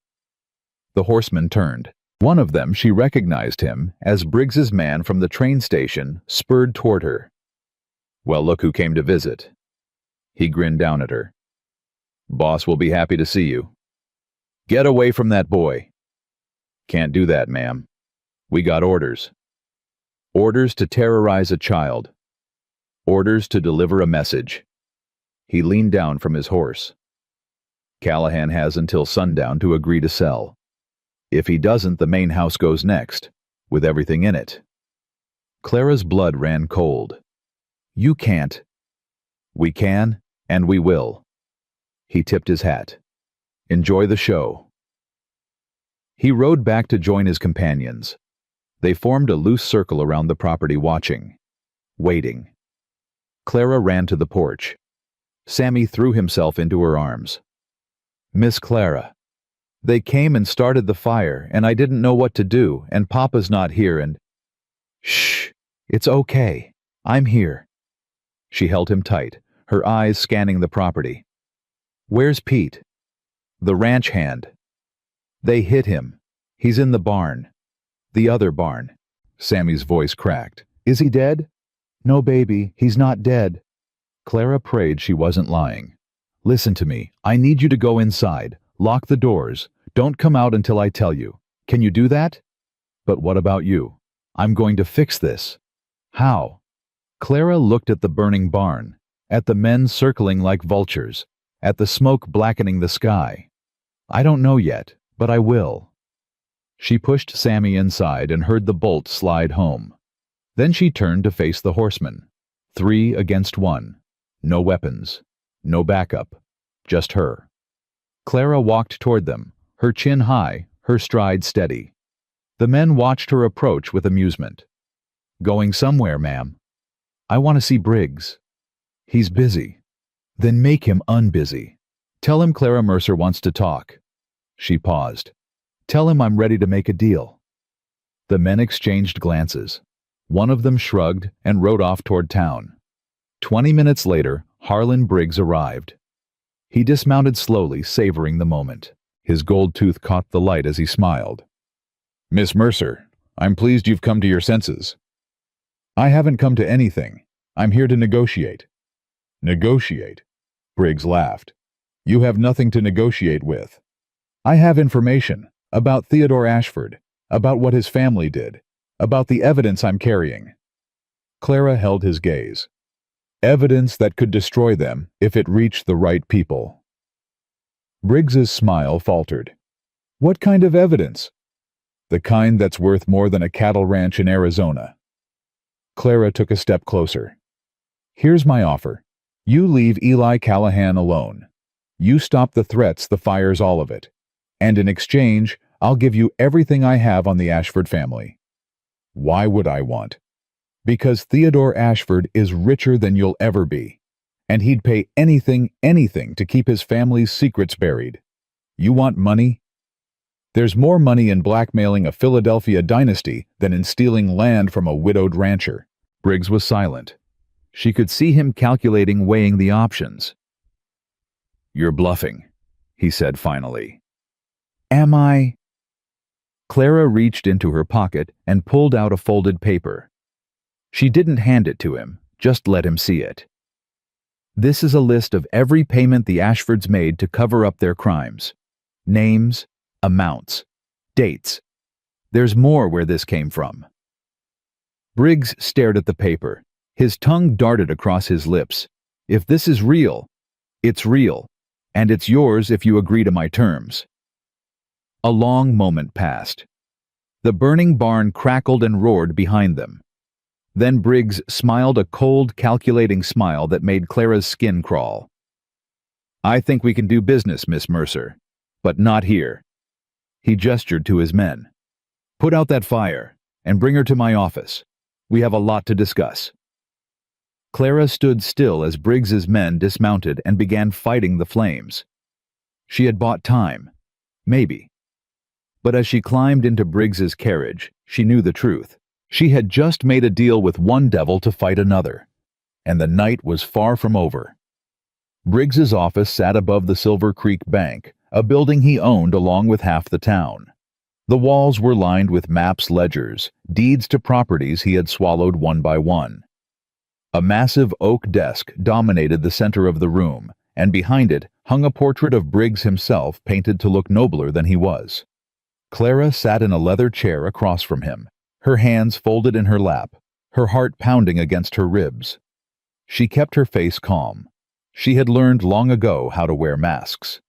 The horsemen turned. One of them, she recognized him as Briggs's man from the train station, spurred toward her. "Well, look who came to visit." He grinned down at her. "Boss will be happy to see you." "Get away from that boy." "Can't do that, ma'am. We got orders." "Orders to terrorize a child. Orders to deliver a message." He leaned down from his horse. "Callahan has until sundown to agree to sell. If he doesn't, the main house goes next, with everything in it." Clara's blood ran cold. "You can't." "We can, and we will." He tipped his hat. "Enjoy the show." He rode back to join his companions. They formed a loose circle around the property, watching, waiting. Clara ran to the porch. Sammy threw himself into her arms. "Miss Clara, they came and started the fire, and I didn't know what to do, and Papa's not here, and—" "Shh, it's okay. I'm here." She held him tight, her eyes scanning the property. "Where's Pete?" "The ranch hand." "They hit him. He's in the barn." "The other barn." Sammy's voice cracked. "Is he dead?" "No, baby, he's not dead." Clara prayed she wasn't lying. "Listen to me. I need you to go inside. Lock the doors. Don't come out until I tell you. Can you do that?" "But what about you?" "I'm going to fix this." "How?" Clara looked at the burning barn, at the men circling like vultures, at the smoke blackening the sky. "I don't know yet, but I will." She pushed Sammy inside and heard the bolt slide home. Then she turned to face the horsemen. 3 against 1. No weapons. No backup. Just her. Clara walked toward them, her chin high, her stride steady. The men watched her approach with amusement. "Going somewhere, ma'am?" "I want to see Briggs." "He's busy." Then make him unbusy. Tell him Clara Mercer wants to talk. She paused. Tell him I'm ready to make a deal. The men exchanged glances. One of them shrugged and rode off toward town. 20 minutes later, Harlan Briggs arrived. He dismounted slowly, savoring the moment. His gold tooth caught the light as he smiled. Miss Mercer, I'm pleased you've come to your senses. I haven't come to anything. I'm here to negotiate. Negotiate? Briggs laughed. You have nothing to negotiate with. I have information about Theodore Ashford, about what his family did, about the evidence I'm carrying. Clara held his gaze. Evidence that could destroy them if it reached the right people. Briggs's smile faltered. What kind of evidence? The kind that's worth more than a cattle ranch in Arizona. Clara took a step closer. Here's my offer. You leave Eli Callahan alone. You stop the threats, the fires, all of it. And in exchange, I'll give you everything I have on the Ashford family. Why would I want? Because Theodore Ashford is richer than you'll ever be. And he'd pay anything to keep his family's secrets buried. You want money? There's more money in blackmailing a Philadelphia dynasty than in stealing land from a widowed rancher. Briggs was silent. She could see him calculating, weighing the options. You're bluffing, he said finally. Am I? Clara reached into her pocket and pulled out a folded paper. She didn't hand it to him, just let him see it. This is a list of every payment the Ashfords made to cover up their crimes. Names, amounts, dates. There's more where this came from. Briggs stared at the paper. His tongue darted across his lips. If this is real, it's real, and it's yours if you agree to my terms. A long moment passed. The burning barn crackled and roared behind them. Then Briggs smiled a cold, calculating smile that made Clara's skin crawl. I think we can do business, Miss Mercer, but not here. He gestured to his men. Put out that fire and bring her to my office. We have a lot to discuss. Clara stood still as Briggs's men dismounted and began fighting the flames. She had bought time. Maybe. But as she climbed into Briggs's carriage, she knew the truth. She had just made a deal with one devil to fight another, and the night was far from over. Briggs's office sat above the Silver Creek Bank, a building he owned along with half the town. The walls were lined with maps, ledgers, deeds to properties he had swallowed one by one. A massive oak desk dominated the center of the room, and behind it hung a portrait of Briggs himself painted to look nobler than he was. Clara sat in a leather chair across from him, her hands folded in her lap, her heart pounding against her ribs. She kept her face calm. She had learned long ago how to wear masks.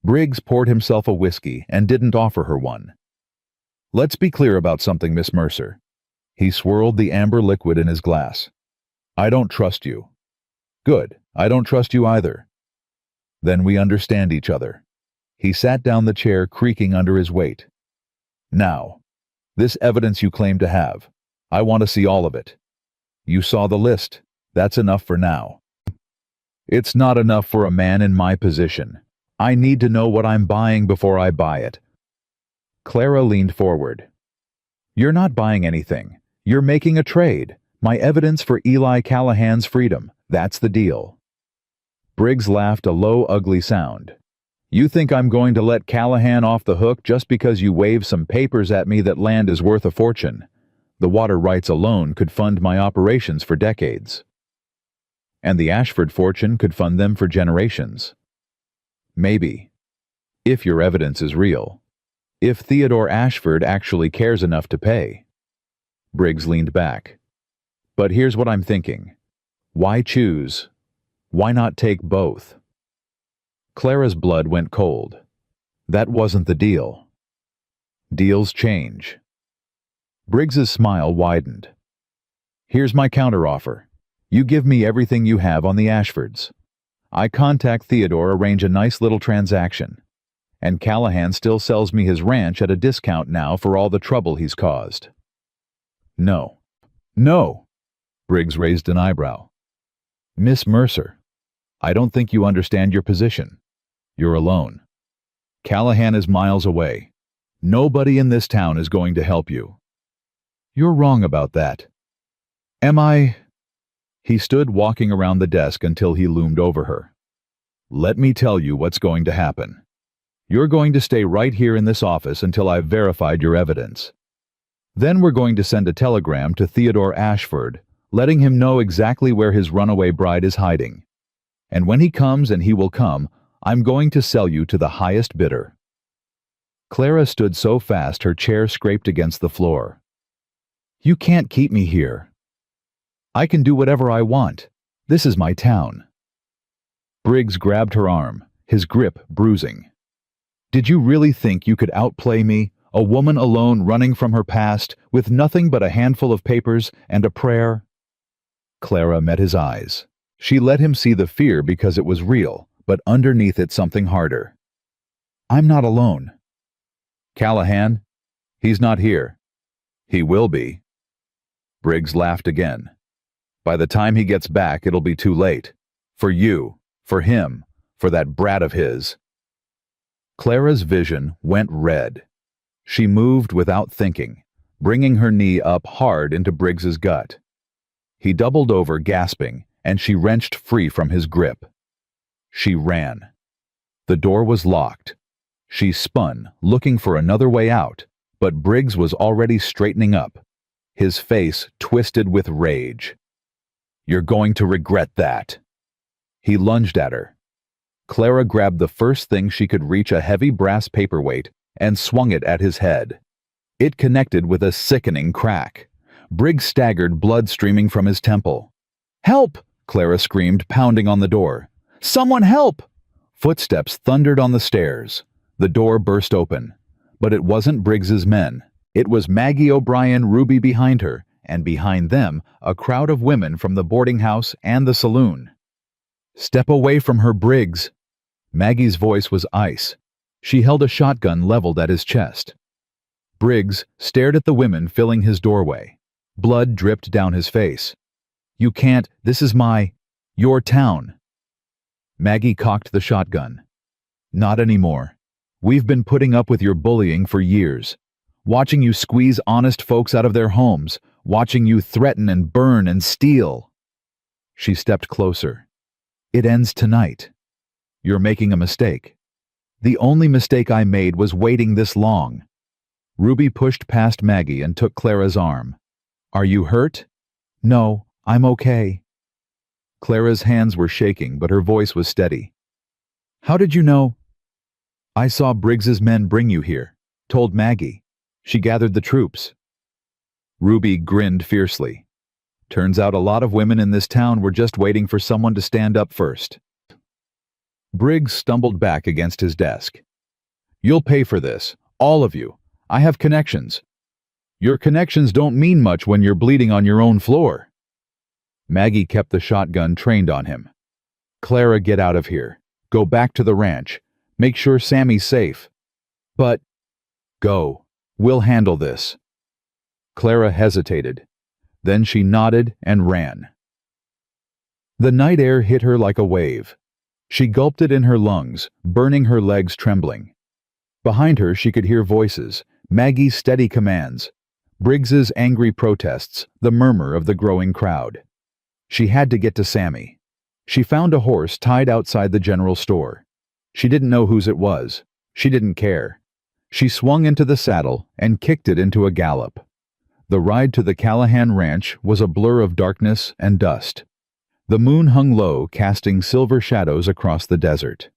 Briggs poured himself a whiskey and didn't offer her one. Let's be clear about something, Miss Mercer. He swirled the amber liquid in his glass. I don't trust you. Good, I don't trust you either. Then we understand each other. He sat down, the chair creaking under his weight. Now, this evidence you claim to have, I want to see all of it. You saw the list. That's enough for now. It's not enough for a man in my position. I need to know what I'm buying before I buy it. Clara leaned forward. You're not buying anything. You're making a trade. My evidence for Eli Callahan's freedom. That's the deal. Briggs laughed a low, ugly sound. You think I'm going to let Callahan off the hook just because you wave some papers at me that land is worth a fortune? The water rights alone could fund my operations for decades. And the Ashford fortune could fund them for generations. Maybe. If your evidence is real. If Theodore Ashford actually cares enough to pay. Briggs leaned back. But here's what I'm thinking. Why choose? Why not take both? Clara's blood went cold. That wasn't the deal. Deals change. Briggs's smile widened. Here's my counteroffer. You give me everything you have on the Ashfords. I contact Theodore, arrange a nice little transaction. And Callahan still sells me his ranch at a discount now for all the trouble he's caused. No. No! Briggs raised an eyebrow. Miss Mercer, I don't think you understand your position. You're alone. Callahan is miles away. Nobody in this town is going to help you. You're wrong about that. Am I? He stood walking around the desk until he loomed over her. Let me tell you what's going to happen. You're going to stay right here in this office until I've verified your evidence. Then we're going to send a telegram to Theodore Ashford, letting him know exactly where his runaway bride is hiding. And when he comes, and he will come, I'm going to sell you to the highest bidder. Clara stood so fast her chair scraped against the floor. You can't keep me here. I can do whatever I want. This is my town. Briggs grabbed her arm, his grip bruising. Did you really think you could outplay me, a woman alone running from her past, with nothing but a handful of papers and a prayer? Clara met his eyes. She let him see the fear because it was real, but underneath it something harder. I'm not alone. Callahan? He's not here. He will be. Briggs laughed again. By the time he gets back, it'll be too late. For you, for him, for that brat of his. Clara's vision went red. She moved without thinking, bringing her knee up hard into Briggs's gut. He doubled over, gasping, and she wrenched free from his grip. She ran. The door was locked. She spun, looking for another way out, but Briggs was already straightening up, his face twisted with rage. You're going to regret that. He lunged at her. Clara grabbed the first thing she could reach, a heavy brass paperweight, and swung it at his head. It connected with a sickening crack. Briggs staggered, blood streaming from his temple. Help! Clara screamed, pounding on the door. Someone help! Footsteps thundered on the stairs. The door burst open. But it wasn't Briggs's men. It was Maggie O'Brien, Ruby behind her, and behind them, a crowd of women from the boarding house and the saloon. Step away from her, Briggs. Maggie's voice was ice. She held a shotgun leveled at his chest. Briggs stared at the women filling his doorway. Blood dripped down his face. You can't, this is your town. Maggie cocked the shotgun. Not anymore. We've been putting up with your bullying for years. Watching you squeeze honest folks out of their homes. Watching you threaten and burn and steal. She stepped closer. It ends tonight. You're making a mistake. The only mistake I made was waiting this long. Ruby pushed past Maggie and took Clara's arm. Are you hurt? No, I'm okay. Clara's hands were shaking, but her voice was steady. How did you know? I saw Briggs's men bring you here, told Maggie. She gathered the troops. Ruby grinned fiercely. Turns out a lot of women in this town were just waiting for someone to stand up first. Briggs stumbled back against his desk. You'll pay for this, all of you. I have connections. Your connections don't mean much when you're bleeding on your own floor. Maggie kept the shotgun trained on him. Clara, get out of here. Go back to the ranch. Make sure Sammy's safe. But, go. We'll handle this. Clara hesitated. Then she nodded and ran. The night air hit her like a wave. She gulped it in her lungs, burning her legs trembling. Behind her she could hear voices, Maggie's steady commands, Briggs's angry protests, the murmur of the growing crowd. She had to get to Sammy. She found a horse tied outside the general store. She didn't know whose it was. She didn't care. She swung into the saddle and kicked it into a gallop. The ride to the Callahan ranch was a blur of darkness and dust. The moon hung low, casting silver shadows across the desert.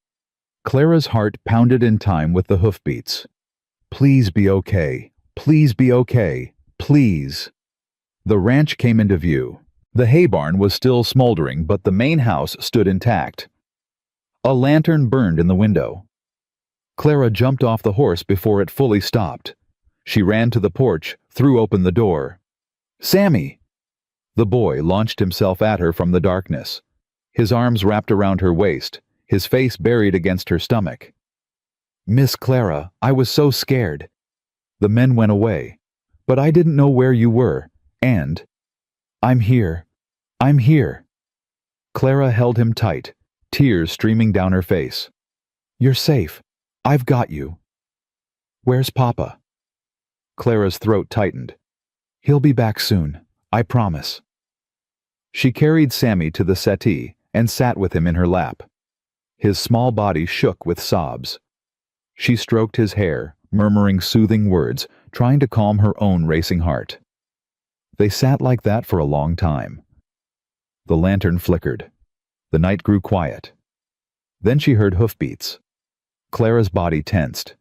Clara's heart pounded in time with the hoofbeats. Please be okay. Please be okay. Please. The ranch came into view. The hay barn was still smoldering, but the main house stood intact. A lantern burned in the window. Clara jumped off the horse before it fully stopped. She ran to the porch, threw open the door. Sammy! The boy launched himself at her from the darkness. His arms wrapped around her waist, his face buried against her stomach. Miss Clara, I was so scared. The men went away, but I didn't know where you were, and I'm here. I'm here. Clara held him tight, tears streaming down her face. "You're safe. I've got you." "Where's Papa?" Clara's throat tightened. "He'll be back soon. I promise." She carried Sammy to the settee and sat with him in her lap. His small body shook with sobs. She stroked his hair, murmuring soothing words, trying to calm her own racing heart. They sat like that for a long time. The lantern flickered. The night grew quiet. Then she heard hoofbeats. Clara's body tensed.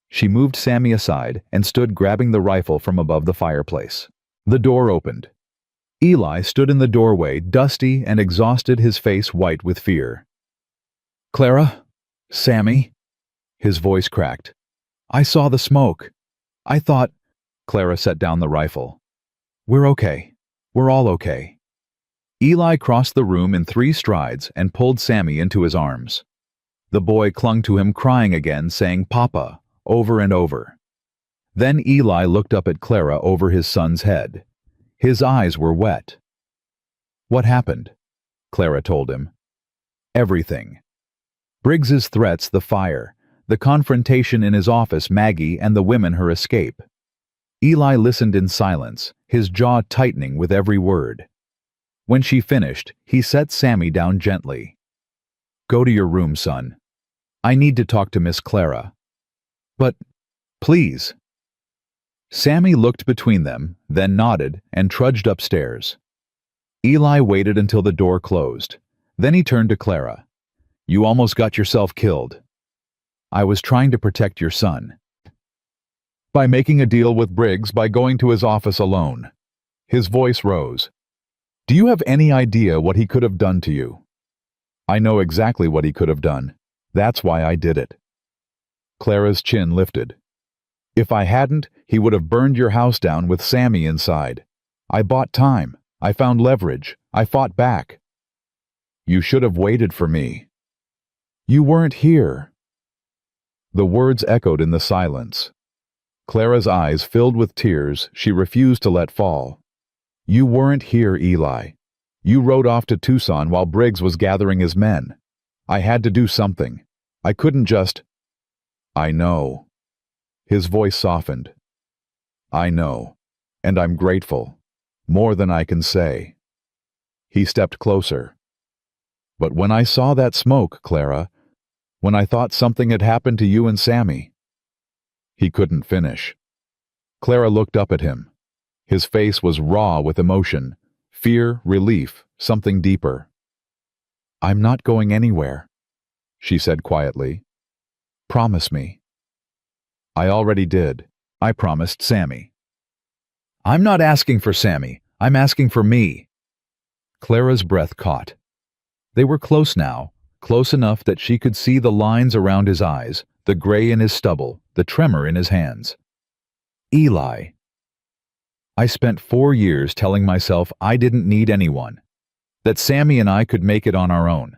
She moved Sammy aside and stood grabbing the rifle from above the fireplace. The door opened. Eli stood in the doorway, dusty and exhausted, his face white with fear. "Clara? Sammy?" His voice cracked. "I saw the smoke. I thought—" Clara set down the rifle. "We're okay. We're all okay." Eli crossed the room in 3 strides and pulled Sammy into his arms. The boy clung to him, crying again, saying "Papa," over and over. Then Eli looked up at Clara over his son's head. His eyes were wet. "What happened?" Clara told him. Everything. Briggs's threats, the fire, the confrontation in his office, Maggie and the women, her escape. Eli listened in silence, his jaw tightening with every word. When she finished, he set Sammy down gently. "Go to your room, son. I need to talk to Miss Clara." "But, please." Sammy looked between them, then nodded and trudged upstairs. Eli waited until the door closed. Then he turned to Clara. "You almost got yourself killed." "I was trying to protect your son." "By making a deal with Briggs, by going to his office alone." His voice rose. "Do you have any idea what he could have done to you?" "I know exactly what he could have done. That's why I did it." Clara's chin lifted. "If I hadn't, he would have burned your house down with Sammy inside. I bought time. I found leverage. I fought back." "You should have waited for me." "You weren't here." The words echoed in the silence. Clara's eyes filled with tears she refused to let fall. "You weren't here, Eli. You rode off to Tucson while Briggs was gathering his men. I had to do something. I couldn't just—" "I know." His voice softened. "I know, and I'm grateful. More than I can say." He stepped closer. "But when I saw that smoke, Clara, when I thought something had happened to you and Sammy—" He couldn't finish. Clara looked up at him. His face was raw with emotion, fear, relief, something deeper. "I'm not going anywhere," she said quietly. "Promise me." "I already did. I promised Sammy." "I'm not asking for Sammy. I'm asking for me." Clara's breath caught. They were close now, close enough that she could see the lines around his eyes, the gray in his stubble, the tremor in his hands. "Eli." "I spent 4 years telling myself I didn't need anyone, that Sammy and I could make it on our own,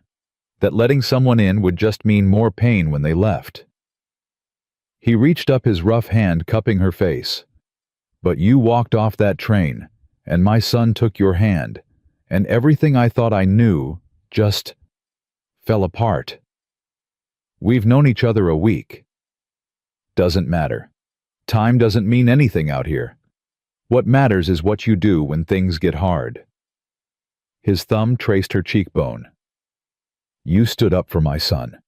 that letting someone in would just mean more pain when they left." He reached up his rough hand, cupping her face. "But you walked off that train, and my son took your hand, and everything I thought I knew just fell apart. We've known each other a week. Doesn't matter. Time doesn't mean anything out here. What matters is what you do when things get hard." His thumb traced her cheekbone. "You stood up for my son.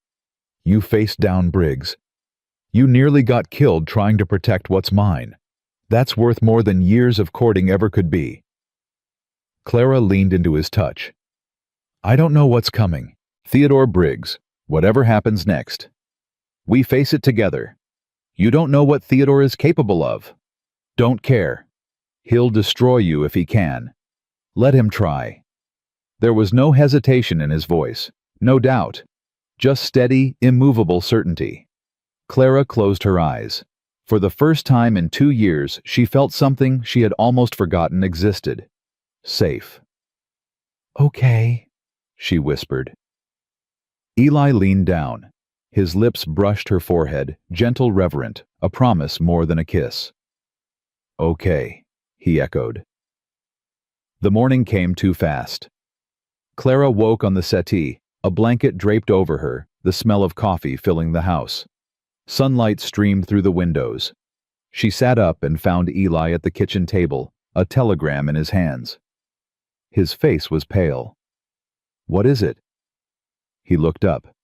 You faced down Briggs. You nearly got killed trying to protect what's mine. That's worth more than years of courting ever could be." Clara leaned into his touch. "I don't know what's coming. Theodore Briggs, whatever happens next. We face it together. You don't know what Theodore is capable of. Don't care. He'll destroy you if he can. Let him try." There was no hesitation in his voice, no doubt, just steady, immovable certainty. Clara closed her eyes. For the first time in 2 years, she felt something she had almost forgotten existed. Safe. "Okay," she whispered. Eli leaned down. His lips brushed her forehead, gentle, reverent, a promise more than a kiss. "Okay," he echoed. The morning came too fast. Clara woke on the settee, A blanket draped over her, the smell of coffee filling the house. Sunlight streamed through the windows. She sat up and found Eli at the kitchen table, a telegram in his hands. His face was pale. "What is it?" He looked up.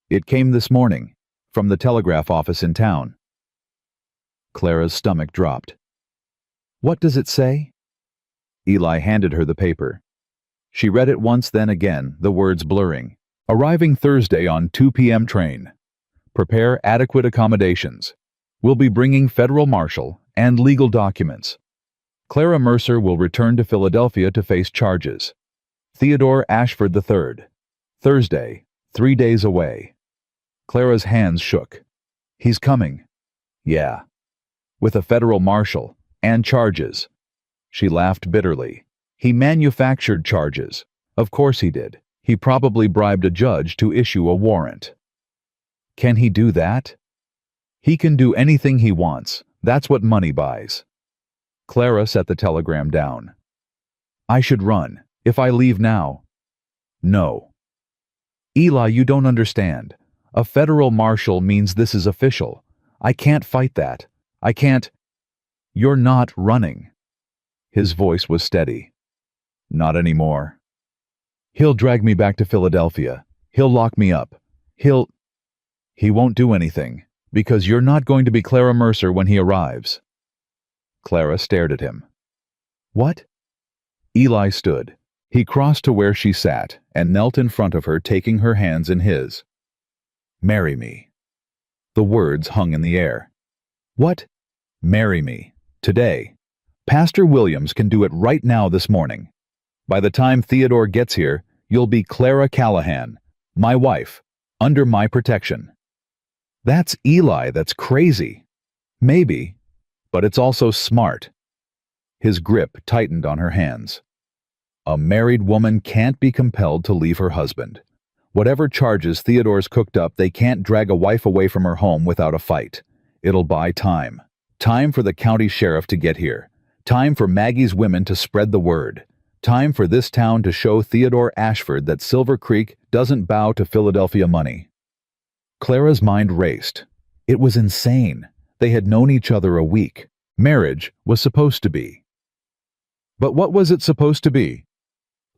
"It came this morning, from the telegraph office in town." Clara's stomach dropped. "What does it say?" Eli handed her the paper. She read it once, then again, the words blurring. "Arriving Thursday on 2 p.m. train. Prepare adequate accommodations. Will be bringing federal marshal and legal documents. Clara Mercer will return to Philadelphia to face charges. Theodore Ashford III. Thursday, 3 days away." Clara's hands shook. "He's coming." "Yeah. With a federal marshal and charges." She laughed bitterly. "He manufactured charges. Of course he did. He probably bribed a judge to issue a warrant." "Can he do that?" "He can do anything he wants. That's what money buys." Clara set the telegram down. "I should run. If I leave now." "No." "Eli, you don't understand. A federal marshal means this is official. I can't fight that. I can't—" "You're not running." His voice was steady. "Not anymore. He'll drag me back to Philadelphia. He'll lock me up. He won't do anything, because you're not going to be Clara Mercer when he arrives." Clara stared at him. "What?" Eli stood. He crossed to where she sat and knelt in front of her, taking her hands in his. "Marry me." The words hung in the air. "What?" "Marry me. Today. Pastor Williams can do it right now this morning. By the time Theodore gets here, you'll be Clara Callahan, my wife, under my protection." "That's Eli, that's crazy." "Maybe, but it's also smart." His grip tightened on her hands. "A married woman can't be compelled to leave her husband. Whatever charges Theodore's cooked up, they can't drag a wife away from her home without a fight. It'll buy time. Time for the county sheriff to get here. Time for Maggie's women to spread the word. Time for this town to show Theodore Ashford that Silver Creek doesn't bow to Philadelphia money." Clara's mind raced. It was insane. They had known each other a week. Marriage was supposed to be. But what was it supposed to be?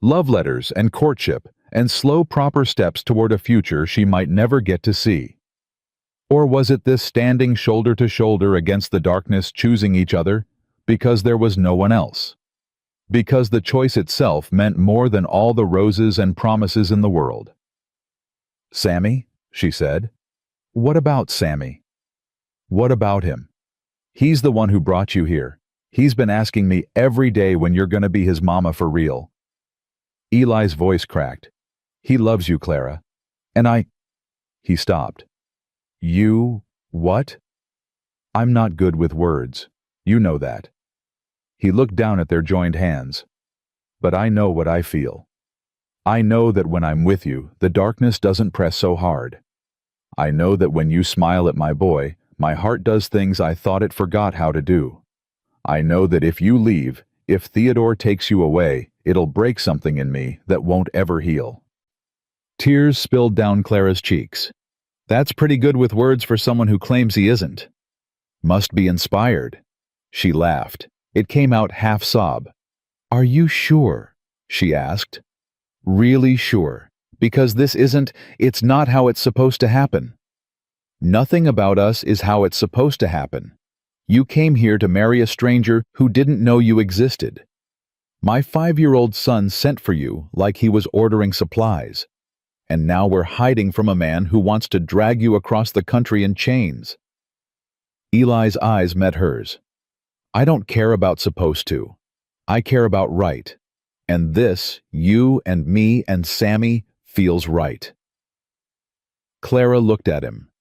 Love letters and courtship and slow, proper steps toward a future she might never get to see. Or was it this standing shoulder to shoulder against the darkness, choosing each other because there was no one else? Because the choice itself meant more than all the roses and promises in the world. "Sammy," she said. "What about Sammy?" "What about him? He's the one who brought you here. He's been asking me every day when you're going to be his mama for real." Eli's voice cracked. "He loves you, Clara. And I—" He stopped. "You what?" "I'm not good with words. You know that." He looked down at their joined hands. "But I know what I feel. I know that when I'm with you, the darkness doesn't press so hard. I know that when you smile at my boy, my heart does things I thought it forgot how to do. I know that if you leave, if Theodore takes you away, it'll break something in me that won't ever heal." Tears spilled down Clara's cheeks. "That's pretty good with words for someone who claims he isn't." "Must be inspired." She laughed. It came out half-sob. "Are you sure?" she asked. "Really sure? Because it's not how it's supposed to happen. Nothing about us is how it's supposed to happen. You came here to marry a stranger who didn't know you existed. My 5-year-old son sent for you like he was ordering supplies. And now we're hiding from a man who wants to drag you across the country in chains." Eli's eyes met hers. "I don't care about supposed to. I care about right. And this, you and me and Sammy, feels right." Clara looked at him.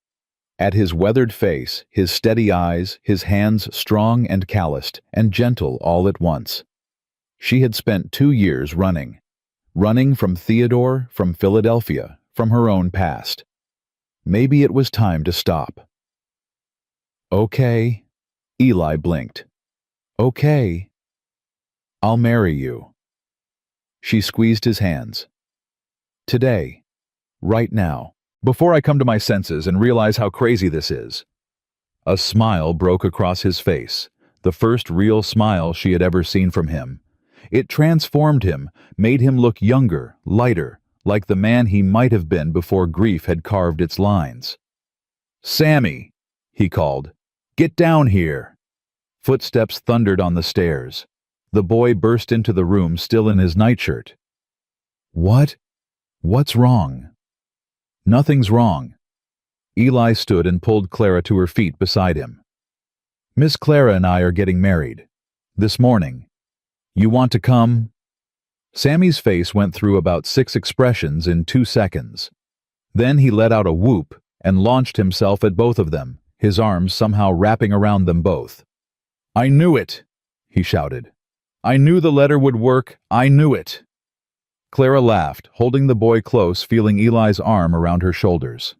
At his weathered face, his steady eyes, his hands strong and calloused and gentle all at once. She had spent 2 years running. Running from Theodore, from Philadelphia, from her own past. Maybe it was time to stop. "Okay." Eli blinked. "Okay. I'll marry you." She squeezed his hands. Today. Right now. Before I come to my senses and realize how crazy this is. A smile broke across his face, the first real smile she had ever seen from him. It transformed him, made him look younger, lighter, like the man he might have been before grief had carved its lines. "Sammy," he called. "Get down here." Footsteps thundered on the stairs. The boy burst into the room still in his nightshirt. "What? What's wrong?" "Nothing's wrong." Eli stood and pulled Clara to her feet beside him. "Miss Clara and I are getting married. This morning. You want to come?" Sammy's face went through about 6 expressions in 2 seconds. Then he let out a whoop and launched himself at both of them, his arms somehow wrapping around them both. "I knew it!" he shouted. "I knew the letter would work. I knew it!" Clara laughed, holding the boy close, feeling Eli's arm around her shoulders.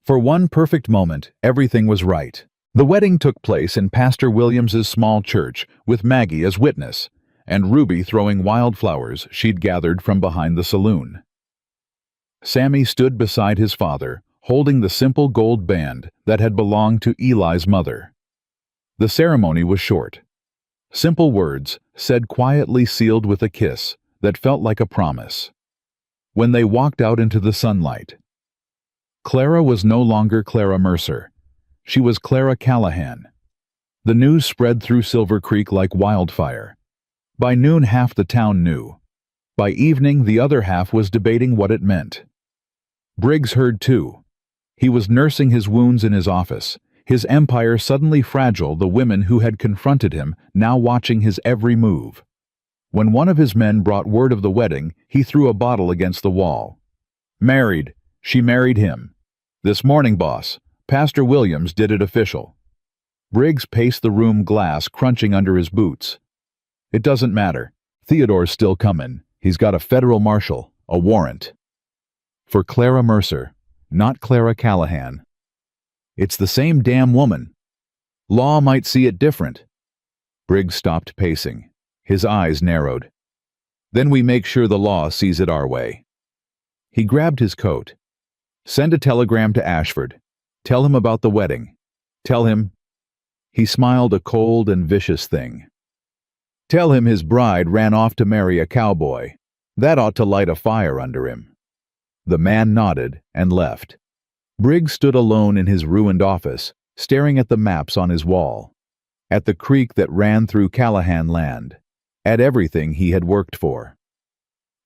For one perfect moment, everything was right. The wedding took place in Pastor Williams's small church, with Maggie as witness, and Ruby throwing wildflowers she'd gathered from behind the saloon. Sammy stood beside his father, holding the simple gold band that had belonged to Eli's mother. The ceremony was short. Simple words, said quietly, sealed with a kiss that felt like a promise. When they walked out into the sunlight, Clara was no longer Clara Mercer. She was Clara Callahan. The news spread through Silver Creek like wildfire. By noon, half the town knew. By evening, the other half was debating what it meant. Briggs heard too. He was nursing his wounds in his office, his empire suddenly fragile, the women who had confronted him now watching his every move. When one of his men brought word of the wedding, he threw a bottle against the wall. "Married. She married him. This morning, boss. Pastor Williams did it official." Briggs paced the room, glass crunching under his boots. "It doesn't matter. Theodore's still coming. He's got a federal marshal, a warrant." For Clara Mercer, not Clara Callahan. It's the same damn woman. Law might see it different. Briggs stopped pacing. His eyes narrowed. "Then we make sure the law sees it our way." He grabbed his coat. "Send a telegram to Ashford. Tell him about the wedding. Tell him—" He smiled, a cold and vicious thing. "Tell him his bride ran off to marry a cowboy. That ought to light a fire under him." The man nodded and left. Briggs stood alone in his ruined office, staring at the maps on his wall, at the creek that ran through Callahan land, at everything he had worked for.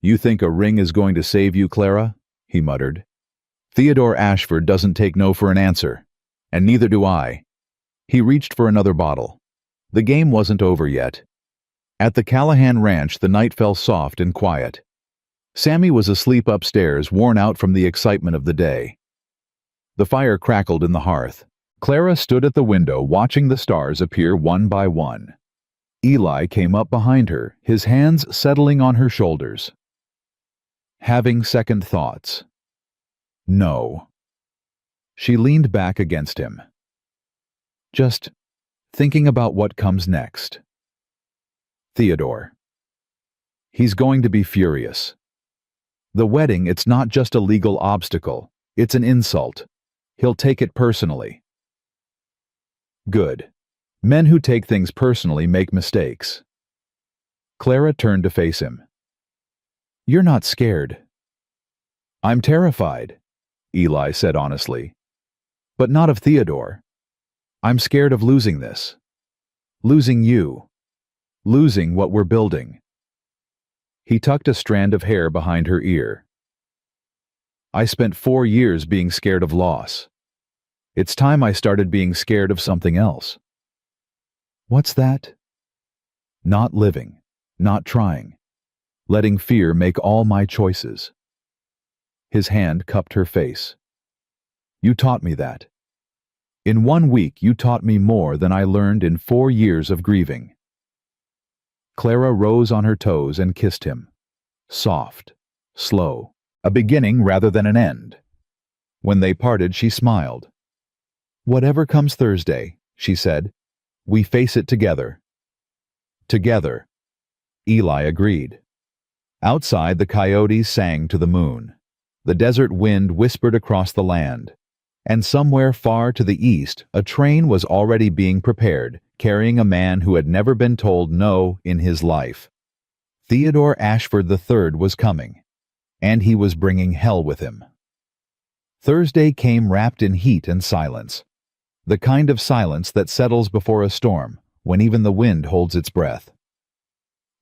"You think a ring is going to save you, Clara?" he muttered. "Theodore Ashford doesn't take no for an answer, and neither do I." He reached for another bottle. The game wasn't over yet. At the Callahan ranch, the night fell soft and quiet. Sammy was asleep upstairs, worn out from the excitement of the day. The fire crackled in the hearth. Clara stood at the window, watching the stars appear one by one. Eli came up behind her, his hands settling on her shoulders. Having second thoughts. No. She leaned back against him. Just thinking about what comes next. Theodore. He's going to be furious. The wedding, it's not just a legal obstacle, it's an insult. He'll take it personally. Good. Men who take things personally make mistakes. Clara turned to face him. "You're not scared." "I'm terrified," Eli said honestly. "But not of Theodore. I'm scared of losing this. Losing you. Losing what we're building." He tucked a strand of hair behind her ear. "I spent 4 years being scared of loss. It's time I started being scared of something else." "What's that?" "Not living, not trying, letting fear make all my choices." His hand cupped her face. "You taught me that. In 1 week you taught me more than I learned in 4 years of grieving." Clara rose on her toes and kissed him. Soft, slow, a beginning rather than an end. When they parted, she smiled. "Whatever comes Thursday," she said, "we face it together." Together. Eli agreed. Outside, the coyotes sang to the moon. The desert wind whispered across the land. And somewhere far to the east, a train was already being prepared, carrying a man who had never been told no in his life. Theodore Ashford III was coming, and he was bringing hell with him. Thursday came wrapped in heat and silence, the kind of silence that settles before a storm, when even the wind holds its breath.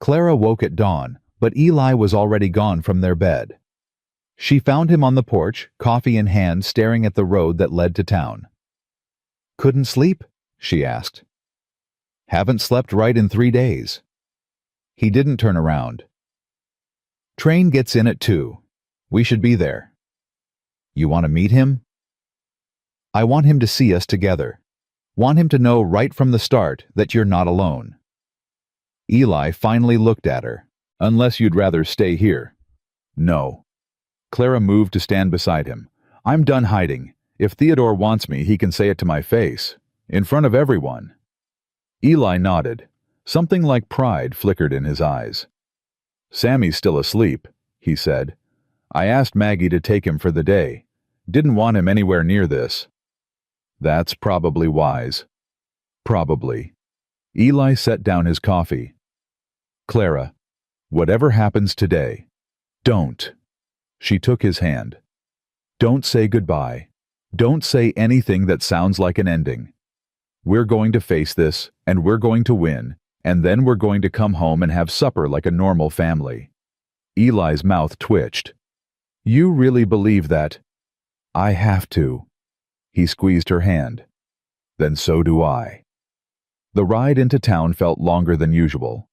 Clara woke at dawn, but Eli was already gone from their bed. She found him on the porch, coffee in hand, staring at the road that led to town. "Couldn't sleep?" she asked. "Haven't slept right in 3 days." He didn't turn around. "Train gets in at 2. We should be there." "You want to meet him?" "I want him to see us together. Want him to know right from the start that you're not alone." Eli finally looked at her. "Unless you'd rather stay here." "No." Clara moved to stand beside him. "I'm done hiding. If Theodore wants me, he can say it to my face. In front of everyone." Eli nodded. Something like pride flickered in his eyes. "Sammy's still asleep," he said. "I asked Maggie to take him for the day. Didn't want him anywhere near this." "That's probably wise." "Probably." Eli set down his coffee. "Clara, whatever happens today, don't." She took his hand. "Don't say goodbye. Don't say anything that sounds like an ending. We're going to face this, and we're going to win, and then we're going to come home and have supper like a normal family." Eli's mouth twitched. "You really believe that?" "I have to." He squeezed her hand. "Then so do I." The ride into town felt longer than usual.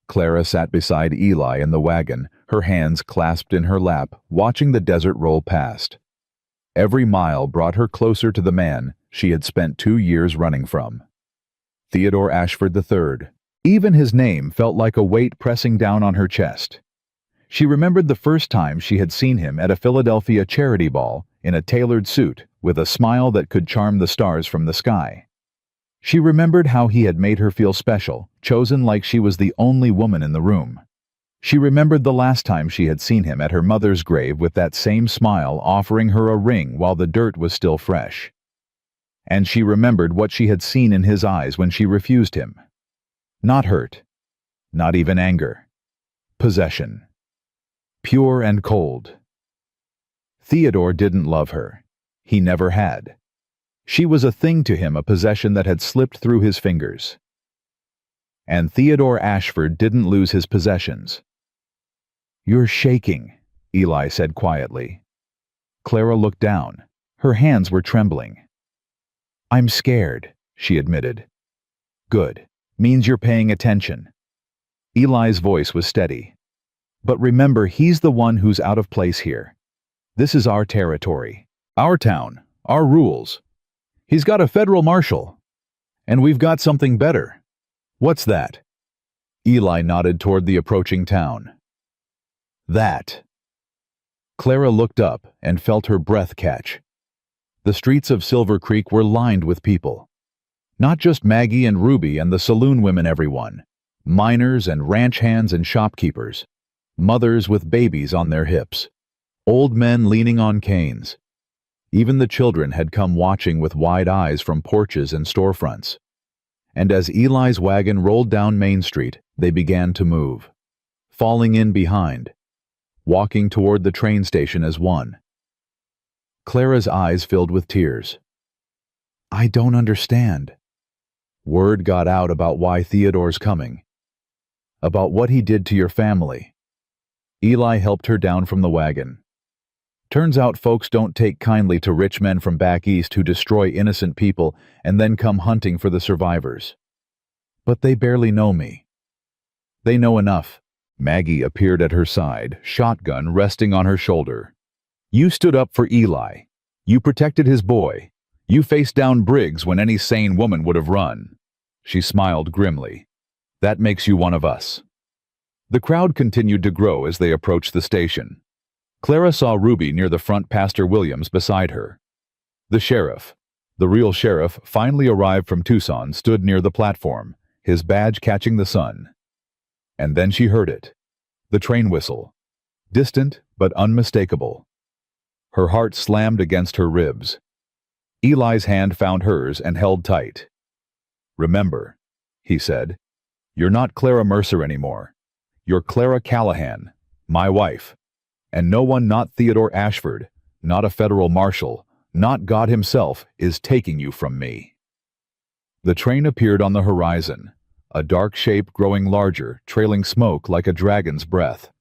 Clara sat beside Eli in the wagon, her hands clasped in her lap, watching the desert roll past. Every mile brought her closer to the man she had spent 2 years running from. Theodore Ashford III. Even his name felt like a weight pressing down on her chest. She remembered the first time she had seen him at a Philadelphia charity ball in a tailored suit with a smile that could charm the stars from the sky. She remembered how he had made her feel special, chosen like she was the only woman in the room. She remembered the last time she had seen him at her mother's grave with that same smile, offering her a ring while the dirt was still fresh. And she remembered what she had seen in his eyes when she refused him. Not hurt. Not even anger. Possession. Pure and cold. Theodore didn't love her. He never had. She was a thing to him, a possession that had slipped through his fingers. And Theodore Ashford didn't lose his possessions. "You're shaking," Eli said quietly. Clara looked down. Her hands were trembling. "I'm scared," she admitted. "Good. Means you're paying attention." Eli's voice was steady. "But remember, he's the one who's out of place here. This is our territory. Our town. Our rules. He's got a federal marshal. And we've got something better." "What's that?" Eli nodded toward the approaching town. "That." Clara looked up and felt her breath catch. The streets of Silver Creek were lined with people. Not just Maggie and Ruby and the saloon women, everyone. Miners and ranch hands and shopkeepers. Mothers with babies on their hips. Old men leaning on canes. Even the children had come watching with wide eyes from porches and storefronts. And as Eli's wagon rolled down Main Street, they began to move. Falling in behind. Walking toward the train station as one. Clara's eyes filled with tears. "I don't understand." "Word got out about why Theodore's coming. About what he did to your family." Eli helped her down from the wagon. "Turns out folks don't take kindly to rich men from back east who destroy innocent people and then come hunting for the survivors. But they barely know me." "They know enough." Maggie appeared at her side, shotgun resting on her shoulder. "You stood up for Eli. You protected his boy. You faced down Briggs when any sane woman would have run." She smiled grimly. "That makes you one of us." The crowd continued to grow as they approached the station. Clara saw Ruby near the front, Pastor Williams beside her. The sheriff, the real sheriff, finally arrived from Tucson, stood near the platform, his badge catching the sun. And then she heard it. The train whistle. Distant but unmistakable. Her heart slammed against her ribs. Eli's hand found hers and held tight. "Remember," he said, "you're not Clara Mercer anymore. You're Clara Callahan, my wife. And no one, not Theodore Ashford, not a federal marshal, not God himself, is taking you from me." The train appeared on the horizon, a dark shape growing larger, trailing smoke like a dragon's breath.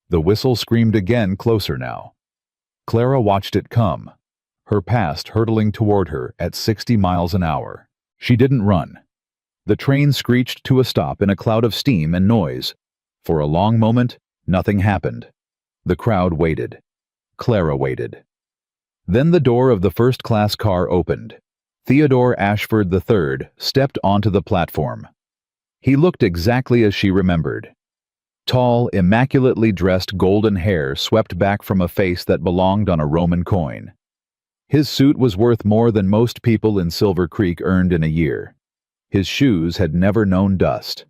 The whistle screamed again, closer now. Clara watched it come, her past hurtling toward her at 60 miles an hour. She didn't run. The train screeched to a stop in a cloud of steam and noise. For a long moment, nothing happened. The crowd waited. Clara waited. Then the door of the first-class car opened. Theodore Ashford III stepped onto the platform. He looked exactly as she remembered. Tall, immaculately dressed golden hair swept back from a face that belonged on a Roman coin. His suit was worth more than most people in Silver Creek earned in a year. His shoes had never known dust.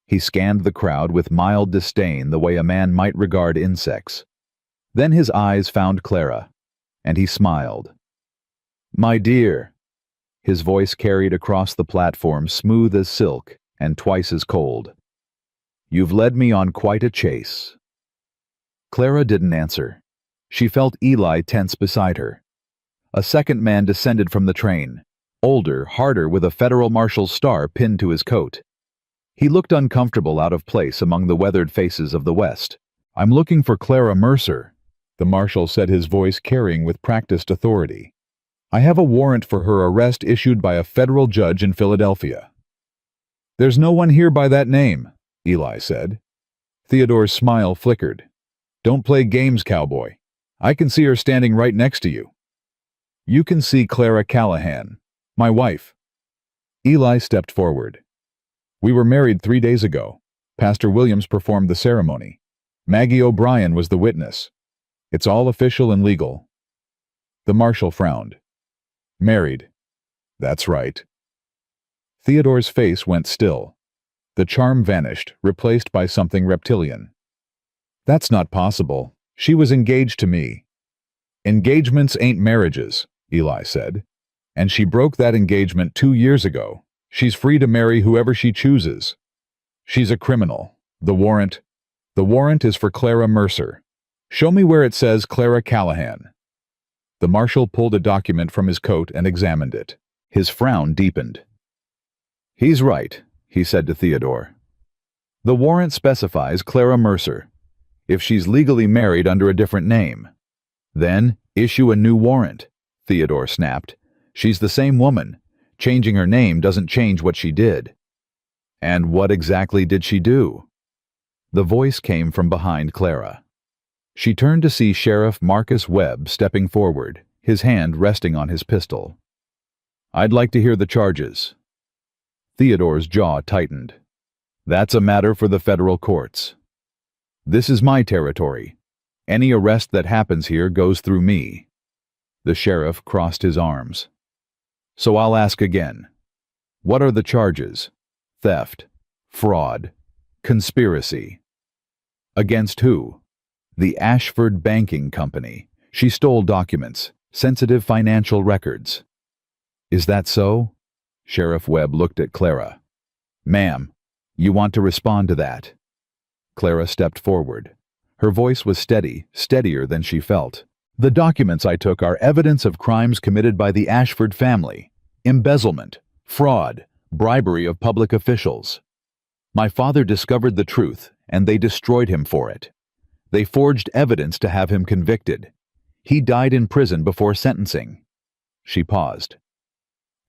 He scanned the crowd with mild disdain, the way a man might regard insects. Then his eyes found Clara, and he smiled. "My dear," his voice carried across the platform, smooth as silk and twice as cold. "You've led me on quite a chase." Clara didn't answer. She felt Eli tense beside her. A second man descended from the train, older, harder, with a federal marshal's star pinned to his coat. He looked uncomfortable, out of place among the weathered faces of the West. "I'm looking for Clara Mercer," the marshal said, his voice carrying with practiced authority. "I have a warrant for her arrest issued by a federal judge in Philadelphia." "There's no one here by that name," Eli said. Theodore's smile flickered. "Don't play games, cowboy. I can see her standing right next to you." "You can see Clara Callahan, my wife." Eli stepped forward. "We were married 3 days ago. Pastor Williams performed the ceremony. Maggie O'Brien was the witness. It's all official and legal." The marshal frowned. "Married. That's right." Theodore's face went still. The charm vanished, replaced by something reptilian. "That's not possible. She was engaged to me." "Engagements ain't marriages," Eli said. "And she broke that engagement 2 years ago. She's free to marry whoever she chooses." "She's a criminal. The warrant is for Clara Mercer. Show me where it says Clara Callahan." The marshal pulled a document from his coat and examined it. His frown deepened. "He's right," he said to Theodore. "The warrant specifies Clara Mercer. If she's legally married under a different name, then issue a new warrant," Theodore snapped. "She's the same woman. Changing her name doesn't change what she did." "And what exactly did she do?" The voice came from behind Clara. She turned to see Sheriff Marcus Webb stepping forward, his hand resting on his pistol. "I'd like to hear the charges." Theodore's jaw tightened. "That's a matter for the federal courts. This is my territory. Any arrest that happens here goes through me." The sheriff crossed his arms. "So I'll ask again. What are the charges? Theft, fraud, conspiracy. Against who?" "The Ashford Banking Company. She stole documents, sensitive financial records." "Is that so?" Sheriff Webb looked at Clara. "Ma'am, you want to respond to that?" Clara stepped forward. Her voice was steady, steadier than she felt. "The documents I took are evidence of crimes committed by the Ashford family. Embezzlement, fraud, bribery of public officials. My father discovered the truth, and they destroyed him for it. They forged evidence to have him convicted. He died in prison before sentencing." She paused.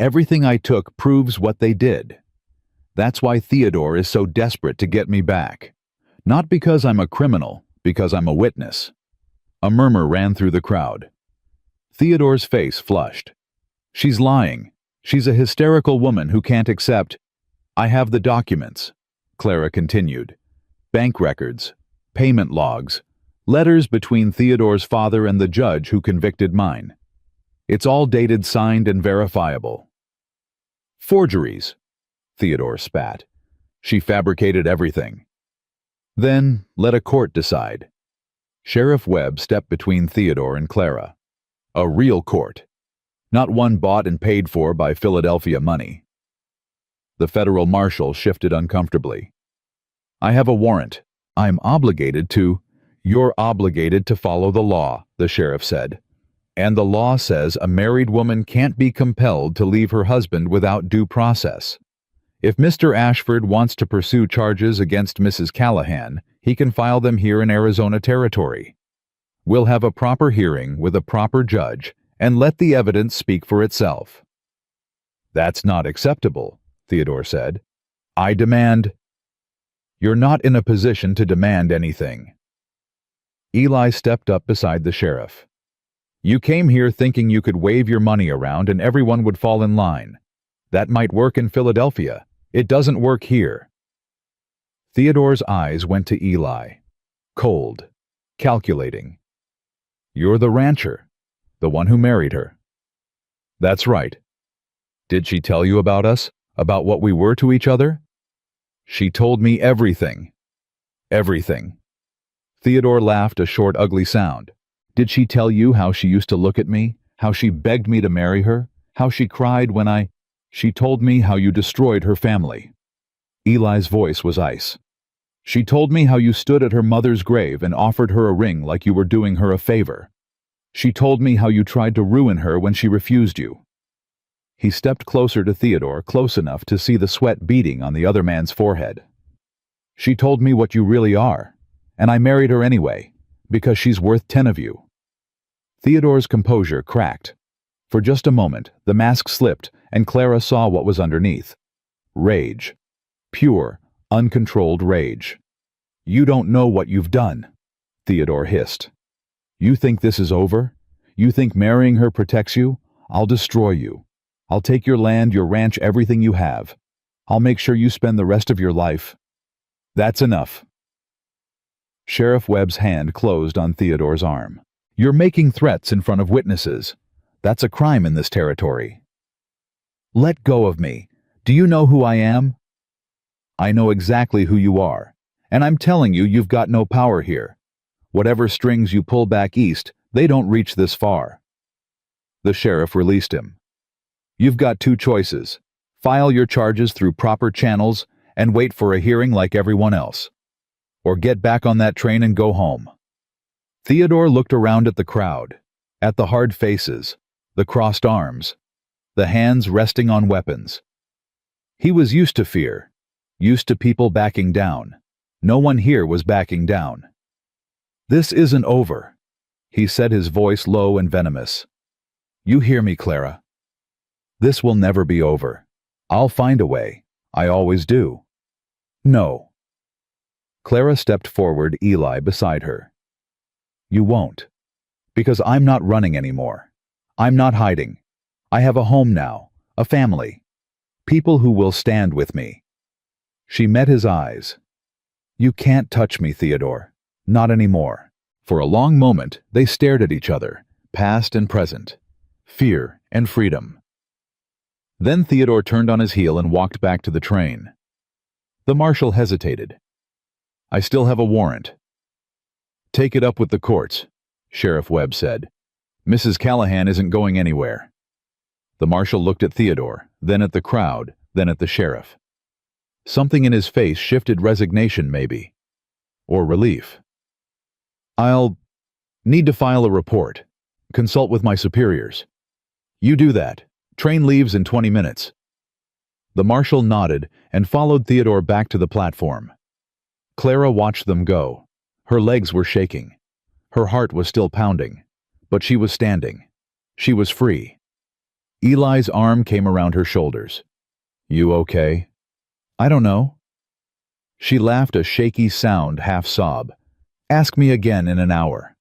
"Everything I took proves what they did. That's why Theodore is so desperate to get me back. Not because I'm a criminal, because I'm a witness." A murmur ran through the crowd. Theodore's face flushed. "She's lying. She's a hysterical woman who can't accept—" "I have the documents," Clara continued. "Bank records, payment logs, letters between Theodore's father and the judge who convicted mine. It's all dated, signed, and verifiable." "Forgeries," Theodore spat. "She fabricated everything." "Then let a court decide." Sheriff Webb stepped between Theodore and Clara. A real court. Not one bought and paid for by Philadelphia money. The federal marshal shifted uncomfortably. I have a warrant. I'm obligated to— You're obligated to follow the law, the sheriff said. And the law says a married woman can't be compelled to leave her husband without due process. If Mr. Ashford wants to pursue charges against Mrs. Callahan, he can file them here in Arizona territory. We'll have a proper hearing with a proper judge and let the evidence speak for itself. That's not acceptable, Theodore said. I demand— You're not in a position to demand anything. Eli stepped up beside the sheriff. You came here thinking you could wave your money around and everyone would fall in line. That might work in Philadelphia. It doesn't work here. Theodore's eyes went to Eli. Cold. Calculating. You're the rancher. The one who married her. That's right. Did she tell you about us? About what we were to each other? She told me everything. Everything. Theodore laughed a short, ugly sound. Did she tell you how she used to look at me? How she begged me to marry her? How she cried when I— She told me how you destroyed her family. Eli's voice was ice. She told me how you stood at her mother's grave and offered her a ring like you were doing her a favor. She told me how you tried to ruin her when she refused you. He stepped closer to Theodore, close enough to see the sweat beading on the other man's forehead. She told me what you really are, and I married her anyway, because she's worth 10 of you. Theodore's composure cracked. For just a moment, the mask slipped, and Clara saw what was underneath. Rage. Pure, uncontrolled rage. You don't know what you've done, Theodore hissed. You think this is over? You think marrying her protects you? I'll destroy you. I'll take your land, your ranch, everything you have. I'll make sure you spend the rest of your life. That's enough. Sheriff Webb's hand closed on Theodore's arm. You're making threats in front of witnesses. That's a crime in this territory. Let go of me. Do you know who I am? I know exactly who you are, and I'm telling you you've got no power here. Whatever strings you pull back east, they don't reach this far. The sheriff released him. You've got two choices. File your charges through proper channels and wait for a hearing like everyone else. Or get back on that train and go home. Theodore looked around at the crowd, at the hard faces, the crossed arms, the hands resting on weapons. He was used to fear, used to people backing down. No one here was backing down. This isn't over, he said, his voice low and venomous. You hear me, Clara? This will never be over. I'll find a way. I always do. No. Clara stepped forward, Eli beside her. You won't. Because I'm not running anymore. I'm not hiding. I have a home now, a family. People who will stand with me. She met his eyes. You can't touch me, Theodore. Not anymore. For a long moment, they stared at each other, past and present. Fear and freedom. Then Theodore turned on his heel and walked back to the train. The marshal hesitated. I still have a warrant. Take it up with the courts, Sheriff Webb said. Mrs. Callahan isn't going anywhere. The marshal looked at Theodore, then at the crowd, then at the sheriff. Something in his face shifted resignation, maybe. Or relief. I'll need to file a report. Consult with my superiors. You do that. Train leaves in 20 minutes. The marshal nodded and followed Theodore back to the platform. Clara watched them go. Her legs were shaking. Her heart was still pounding. But she was standing. She was free. Eli's arm came around her shoulders. You okay? I don't know. She laughed, a shaky sound, half sob. Ask me again in an hour.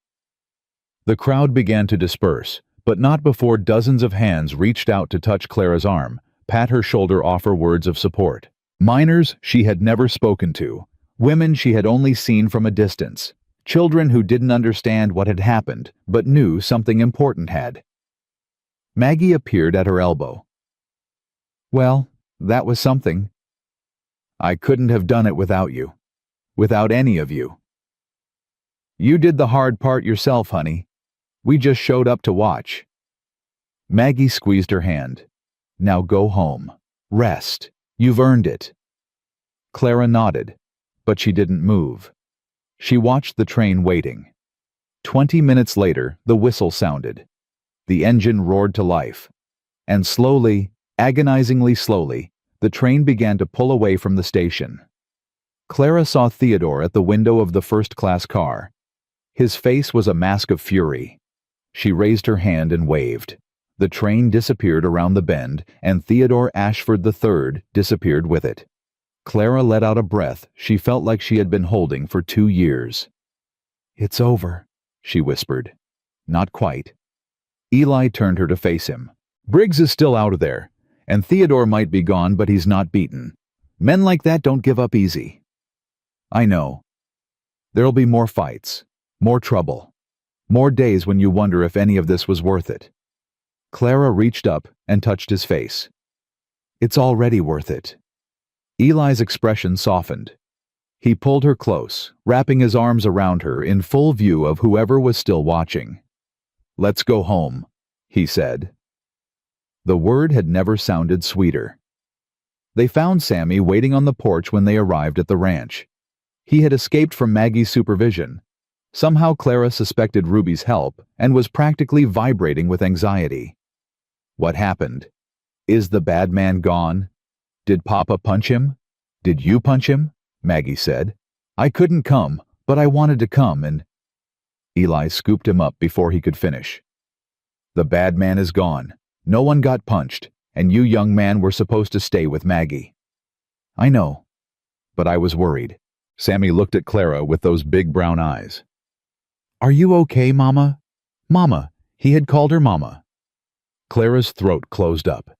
The crowd began to disperse, but not before dozens of hands reached out to touch Clara's arm, pat her shoulder, offer words of support. Minors she had never spoken to, women she had only seen from a distance, children who didn't understand what had happened but knew something important had. Maggie appeared at her elbow. Well, that was something. I couldn't have done it without you. Without any of you. You did the hard part yourself, honey. We just showed up to watch. Maggie squeezed her hand. Now go home. Rest. You've earned it. Clara nodded, but she didn't move. She watched the train waiting. 20 minutes later, the whistle sounded. The engine roared to life. And slowly, agonizingly slowly, the train began to pull away from the station. Clara saw Theodore at the window of the first-class car. His face was a mask of fury. She raised her hand and waved. The train disappeared around the bend, and Theodore Ashford III disappeared with it. Clara let out a breath she felt like she had been holding for 2 years. "It's over," she whispered. Not quite. Eli turned her to face him. "Briggs is still out of there, and Theodore might be gone, but he's not beaten. Men like that don't give up easy." "I know. There'll be more fights, more trouble, more days when you wonder if any of this was worth it." Clara reached up and touched his face. "It's already worth it." Eli's expression softened. He pulled her close, wrapping his arms around her in full view of whoever was still watching. "Let's go home," he said. The word had never sounded sweeter. They found Sammy waiting on the porch when they arrived at the ranch. He had escaped from Maggie's supervision. Somehow Clara suspected Ruby's help and was practically vibrating with anxiety. What happened? Is the bad man gone? Did Papa punch him? Did you punch him? Maggie said. I couldn't come, but I wanted to come and... Eli scooped him up before he could finish. The bad man is gone. No one got punched, and you young man were supposed to stay with Maggie. I know, but I was worried. Sammy looked at Clara with those big brown eyes. Are you okay, Mama? Mama. He had called her Mama. Clara's throat closed up.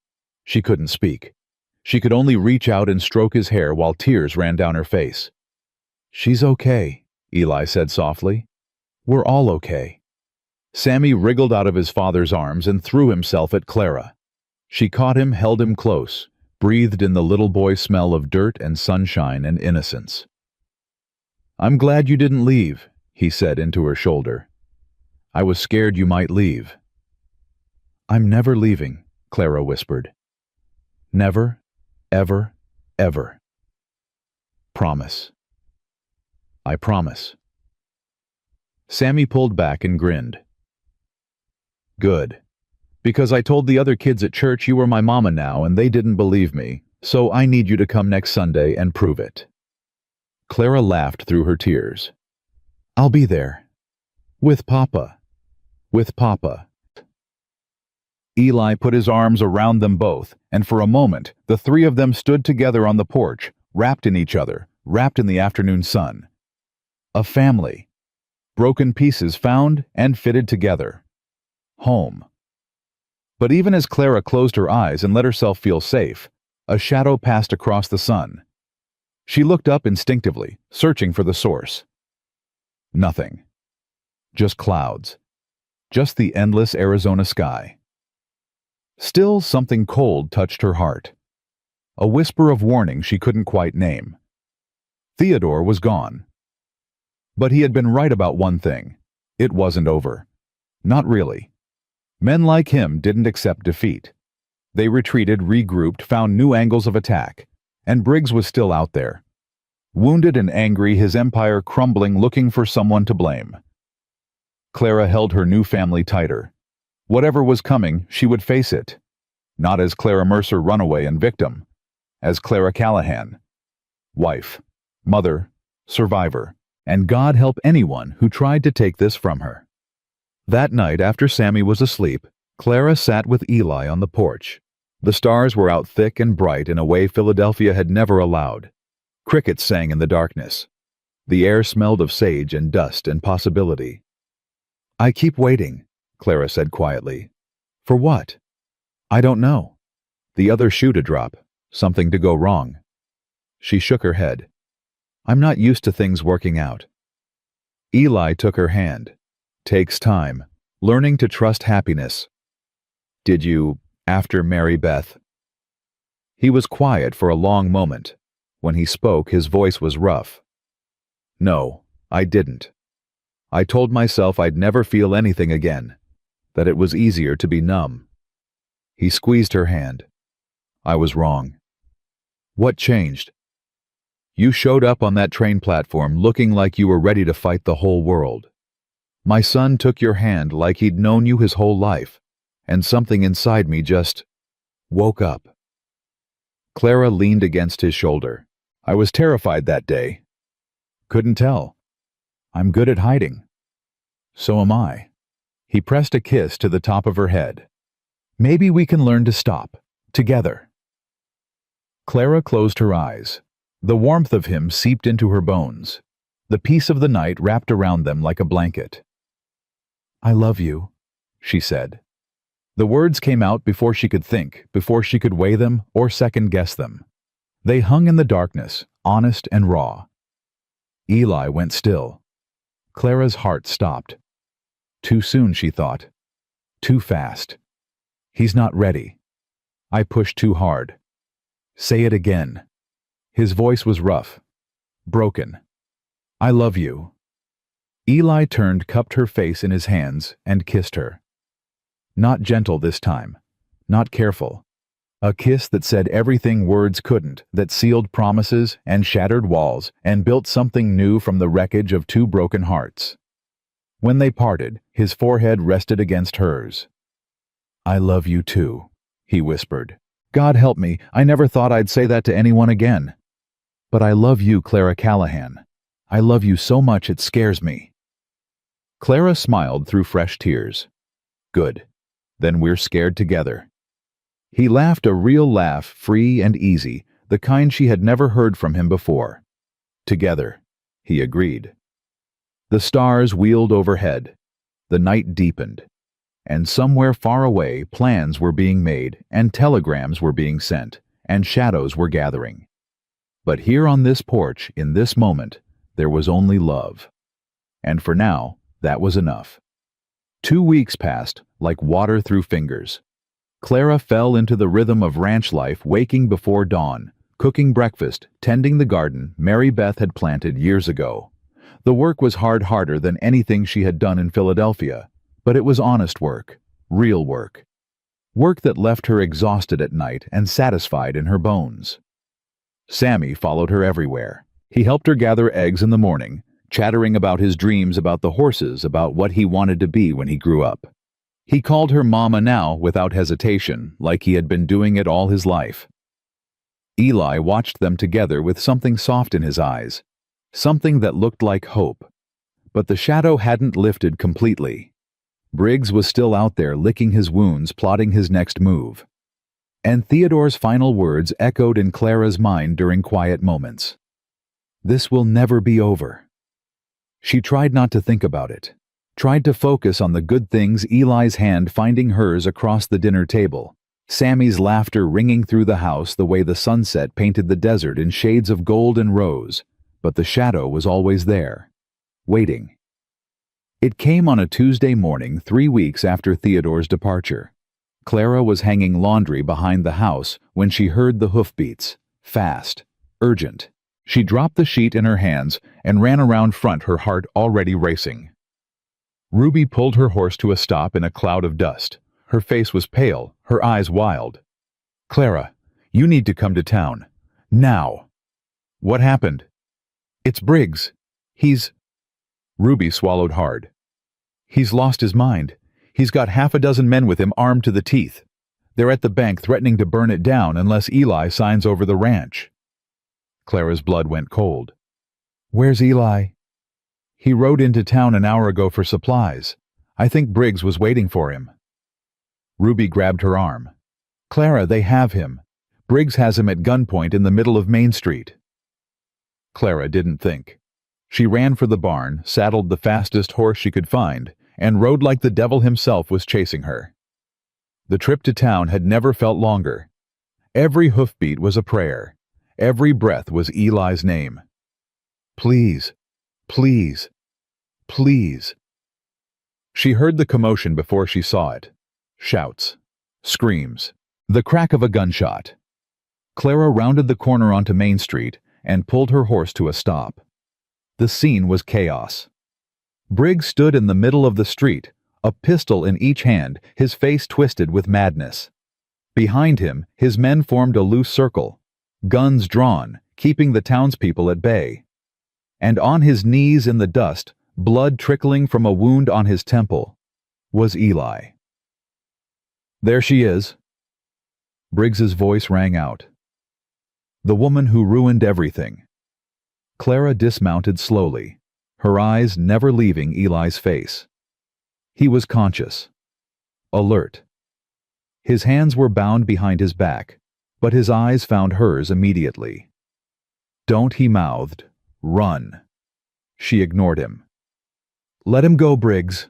She couldn't speak. She could only reach out and stroke his hair while tears ran down her face. She's okay, Eli said softly. We're all okay. Sammy wriggled out of his father's arms and threw himself at Clara. She caught him, held him close, breathed in the little boy smell of dirt and sunshine and innocence. I'm glad you didn't leave, he said into her shoulder. I was scared you might leave. I'm never leaving, Clara whispered. Never, ever, ever. Promise. I promise. Sammy pulled back and grinned. Good. Because I told the other kids at church you were my mama now and they didn't believe me, so I need you to come next Sunday and prove it. Clara laughed through her tears. I'll be there. With Papa. With Papa. Eli put his arms around them both, and for a moment the three of them stood together on the porch, wrapped in each other, wrapped in the afternoon sun. A family. Broken pieces found and fitted together. Home. But even as Clara closed her eyes and let herself feel safe, a shadow passed across the sun. She looked up instinctively, searching for the source. Nothing. Just clouds. Just the endless Arizona sky. Still, something cold touched her heart. A whisper of warning she couldn't quite name. Theodore was gone. But he had been right about one thing. It wasn't over. Not really. Men like him didn't accept defeat. They retreated, regrouped, found new angles of attack, and Briggs was still out there. Wounded and angry, his empire crumbling, looking for someone to blame. Clara held her new family tighter. Whatever was coming, she would face it. Not as Clara Mercer, runaway and victim. As Clara Callahan. Wife, mother, survivor, and God help anyone who tried to take this from her. That night, after Sammy was asleep, Clara sat with Eli on the porch. The stars were out thick and bright in a way Philadelphia had never allowed. Crickets sang in the darkness. The air smelled of sage and dust and possibility. I keep waiting, Clara said quietly. For what? I don't know. The other shoe to drop, something to go wrong. She shook her head. I'm not used to things working out. Eli took her hand. Takes time, learning to trust happiness. Did you, after Mary Beth? He was quiet for a long moment. When he spoke, his voice was rough. No, I didn't. I told myself I'd never feel anything again, that it was easier to be numb. He squeezed her hand. I was wrong. What changed? You showed up on that train platform looking like you were ready to fight the whole world. My son took your hand like he'd known you his whole life, and something inside me just woke up. Clara leaned against his shoulder. I was terrified that day. Couldn't tell. I'm good at hiding. So am I. He pressed a kiss to the top of her head. Maybe we can learn to stop, together. Clara closed her eyes. The warmth of him seeped into her bones. The peace of the night wrapped around them like a blanket. I love you, she said. The words came out before she could think, before she could weigh them or second-guess them. They hung in the darkness, honest and raw. Eli went still. Clara's heart stopped. Too soon, she thought. Too fast. He's not ready. I pushed too hard. Say it again. His voice was rough, broken. I love you. Eli turned, cupped her face in his hands, and kissed her. Not gentle this time, not careful. A kiss that said everything words couldn't, that sealed promises and shattered walls and built something new from the wreckage of two broken hearts. When they parted, his forehead rested against hers. I love you too, he whispered. God help me, I never thought I'd say that to anyone again. But I love you, Clara Callahan. I love you so much it scares me. Clara smiled through fresh tears. Good. Then we're scared together. He laughed, a real laugh, free and easy, the kind she had never heard from him before. Together, he agreed. The stars wheeled overhead. The night deepened. And somewhere far away, plans were being made, and telegrams were being sent, and shadows were gathering. But here on this porch, in this moment, there was only love. And for now, that was enough. 2 weeks passed, like water through fingers. Clara fell into the rhythm of ranch life, waking before dawn, cooking breakfast, tending the garden Mary Beth had planted years ago. The work was harder than anything she had done in Philadelphia, but it was honest work, real work. Work that left her exhausted at night and satisfied in her bones. Sammy followed her everywhere. He helped her gather eggs in the morning, chattering about his dreams about the horses, about what he wanted to be when he grew up. He called her Mama now without hesitation, like he had been doing it all his life. Eli watched them together with something soft in his eyes, something that looked like hope. But the shadow hadn't lifted completely. Briggs was still out there licking his wounds, plotting his next move. And Theodore's final words echoed in Clara's mind during quiet moments. This will never be over. She tried not to think about it, tried to focus on the good things, Eli's hand finding hers across the dinner table, Sammy's laughter ringing through the house the way the sunset painted the desert in shades of gold and rose, but the shadow was always there, waiting. It came on a Tuesday morning 3 weeks after Theodore's departure. Clara was hanging laundry behind the house when she heard the hoofbeats, fast, urgent. She dropped the sheet in her hands and ran around front, her heart already racing. Ruby pulled her horse to a stop in a cloud of dust. Her face was pale, her eyes wild. Clara, you need to come to town. Now. What happened? It's Briggs. Ruby swallowed hard. He's lost his mind. He's got 6 men with him armed to the teeth. They're at the bank threatening to burn it down unless Eli signs over the ranch. Clara's blood went cold. Where's Eli? He rode into town an hour ago for supplies. I think Briggs was waiting for him. Ruby grabbed her arm. Clara, they have him. Briggs has him at gunpoint in the middle of Main Street. Clara didn't think. She ran for the barn, saddled the fastest horse she could find, and rode like the devil himself was chasing her. The trip to town had never felt longer. Every hoofbeat was a prayer. Every breath was Eli's name. Please, please, please. She heard the commotion before she saw it. Shouts, screams, the crack of a gunshot. Clara rounded the corner onto Main Street and pulled her horse to a stop. The scene was chaos. Briggs stood in the middle of the street, a pistol in each hand, his face twisted with madness. Behind him, his men formed a loose circle, guns drawn, keeping the townspeople at bay. And on his knees in the dust, blood trickling from a wound on his temple, was Eli. "There she is." Briggs's voice rang out. "The woman who ruined everything." Clara dismounted slowly, her eyes never leaving Eli's face. He was conscious, alert. His hands were bound behind his back, but his eyes found hers immediately. "Don't," he mouthed. "Run." She ignored him. "Let him go, Briggs."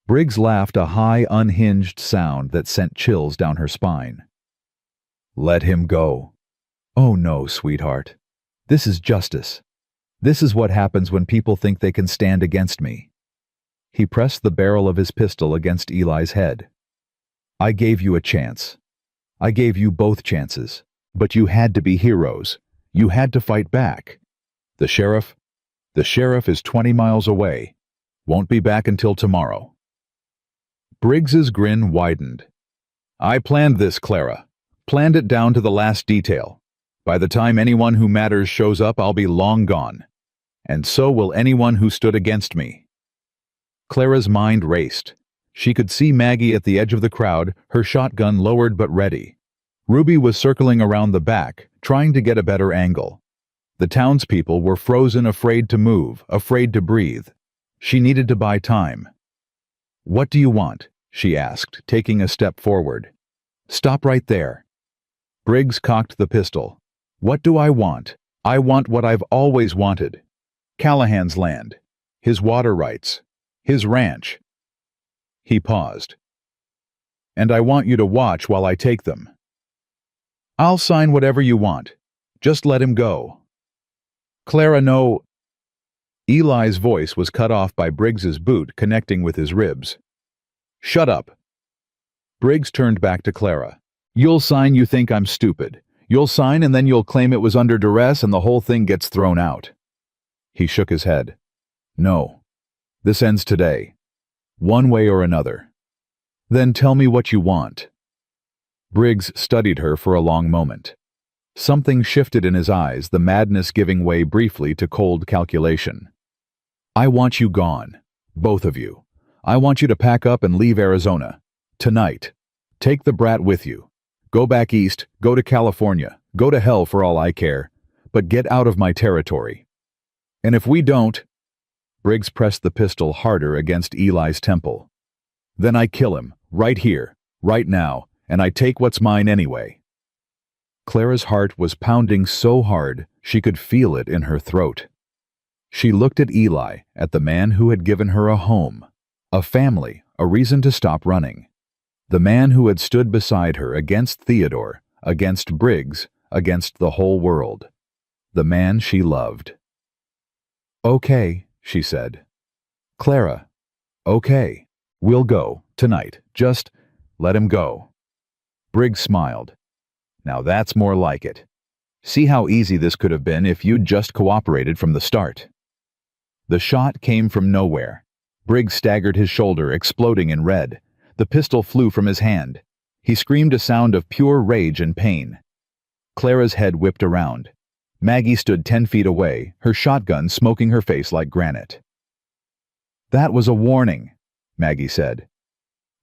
Briggs laughed, a high, unhinged sound that sent chills down her spine. "Let him go." "Oh no, sweetheart. This is justice. This is what happens when people think they can stand against me." He pressed the barrel of his pistol against Eli's head. "I gave you a chance. I gave you both chances. But you had to be heroes. You had to fight back. The sheriff is 20 miles away. Won't be back until tomorrow." Briggs's grin widened. "I planned this, Clara. Planned it down to the last detail. By the time anyone who matters shows up, I'll be long gone. And so will anyone who stood against me." Clara's mind raced. She could see Maggie at the edge of the crowd, her shotgun lowered but ready. Ruby was circling around the back, trying to get a better angle. The townspeople were frozen, afraid to move, afraid to breathe. She needed to buy time. "What do you want?" she asked, taking a step forward. "Stop right there." Briggs cocked the pistol. "What do I want? I want what I've always wanted. Callahan's land, his water rights, his ranch." He paused. "And I want you to watch while I take them." "I'll sign whatever you want. Just let him go." "Clara, no." Eli's voice was cut off by Briggs's boot connecting with his ribs. "Shut up." Briggs turned back to Clara. "You'll sign, you think I'm stupid. You'll sign and then you'll claim it was under duress and the whole thing gets thrown out." He shook his head. "No. This ends today. One way or another." "Then tell me what you want." Briggs studied her for a long moment. Something shifted in his eyes, the madness giving way briefly to cold calculation. "I want you gone. Both of you. I want you to pack up and leave Arizona. Tonight. Take the brat with you. Go back east, go to California, go to hell for all I care. But get out of my territory. And if we don't—" Briggs pressed the pistol harder against Eli's temple. "Then I kill him, right here, right now, and I take what's mine anyway." Clara's heart was pounding so hard she could feel it in her throat. She looked at Eli, at the man who had given her a home, a family, a reason to stop running. The man who had stood beside her against Theodore, against Briggs, against the whole world. The man she loved. "Okay," she said. "Clara, okay. We'll go, tonight. Just let him go." Briggs smiled. "Now that's more like it. See how easy this could have been if you'd just cooperated from the start." The shot came from nowhere. Briggs staggered, his shoulder exploding in red. The pistol flew from his hand. He screamed a sound of pure rage and pain. Clara's head whipped around. Maggie stood 10 feet away, her shotgun smoking her face like granite. "That was a warning," Maggie said.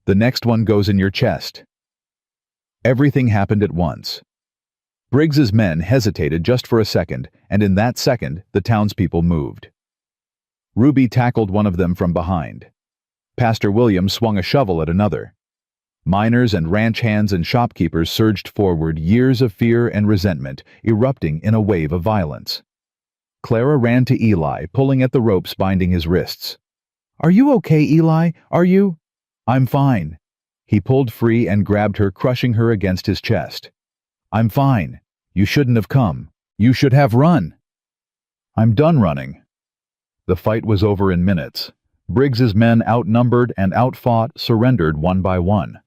"The next one goes in your chest." Everything happened at once. Briggs's men hesitated just for a second, and in that second, the townspeople moved. Ruby tackled one of them from behind. Pastor William swung a shovel at another. Miners and ranch hands and shopkeepers surged forward, years of fear and resentment erupting in a wave of violence. Clara ran to Eli, pulling at the ropes binding his wrists. "Are you okay, Eli? Are you?" "I'm fine." He pulled free and grabbed her, crushing her against his chest. "I'm fine. You shouldn't have come. You should have run." "I'm done running." The fight was over in minutes. Briggs's men, outnumbered and outfought, surrendered one by one.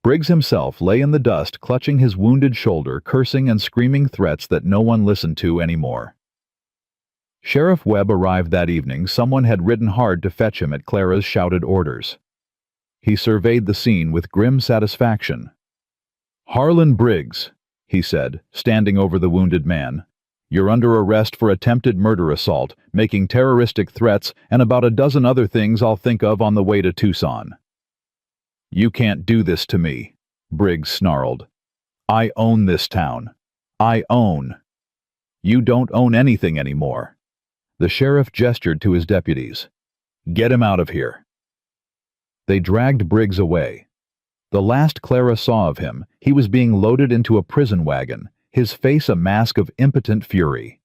Briggs himself lay in the dust, clutching his wounded shoulder, cursing and screaming threats that no one listened to anymore. Sheriff Webb arrived that evening. Someone had ridden hard to fetch him at Clara's shouted orders. He surveyed the scene with grim satisfaction. "Harlan Briggs," he said, standing over the wounded man. "You're under arrest for attempted murder assault, making terroristic threats, and about a dozen other things I'll think of on the way to Tucson." "You can't do this to me," Briggs snarled. "I own this town. I own." "You don't own anything anymore." The sheriff gestured to his deputies. "Get him out of here." They dragged Briggs away. The last Clara saw of him, he was being loaded into a prison wagon, his face a mask of impotent fury.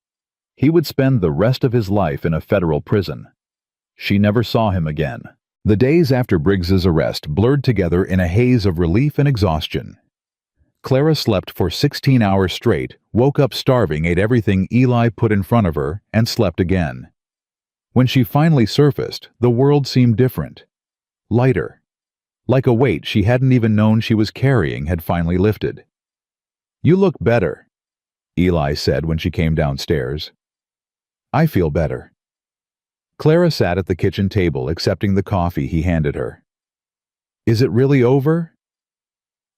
He would spend the rest of his life in a federal prison. She never saw him again. The days after Briggs's arrest blurred together in a haze of relief and exhaustion. Clara slept for 16 hours straight, woke up starving, ate everything Eli put in front of her, and slept again. When she finally surfaced, the world seemed different. Lighter. Like a weight she hadn't even known she was carrying had finally lifted. "You look better," Eli said when she came downstairs. "I feel better." Clara sat at the kitchen table accepting the coffee he handed her. "Is it really over?"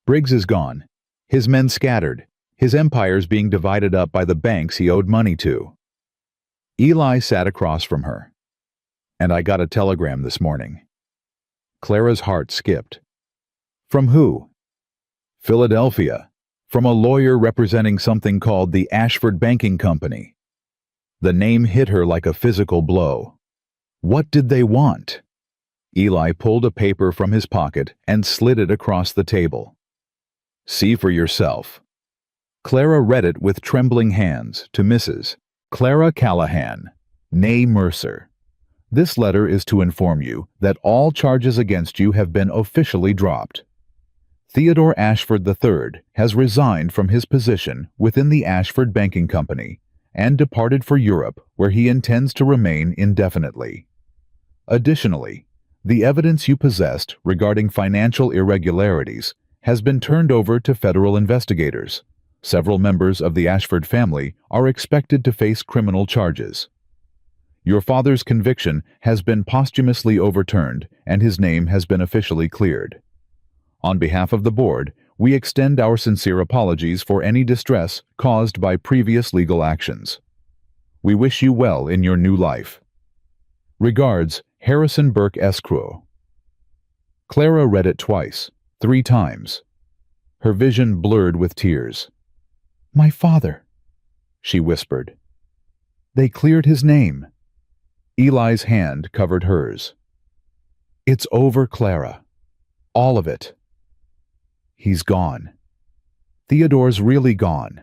"Briggs is gone. His men scattered, his empires being divided up by the banks he owed money to." Eli sat across from her. "And I got a telegram this morning." Clara's heart skipped. "From who?" "Philadelphia. From a lawyer representing something called the Ashford Banking Company." The name hit her like a physical blow. What did they want? Eli pulled a paper from his pocket and slid it across the table. "See for yourself." Clara read it with trembling hands to Mrs. Clara Callahan, née Mercer. "This letter is to inform you that all charges against you have been officially dropped. Theodore Ashford III has resigned from his position within the Ashford Banking Company and departed for Europe, where he intends to remain indefinitely. Additionally, the evidence you possessed regarding financial irregularities has been turned over to federal investigators. Several members of the Ashford family are expected to face criminal charges. Your father's conviction has been posthumously overturned and his name has been officially cleared. On behalf of the board, we extend our sincere apologies for any distress caused by previous legal actions. We wish you well in your new life. Regards, Harrison Burke Escrow." Clara read it twice, 3 times. Her vision blurred with tears. "My father," she whispered. "They cleared his name." Eli's hand covered hers. "It's over, Clara. All of it. He's gone. Theodore's really gone.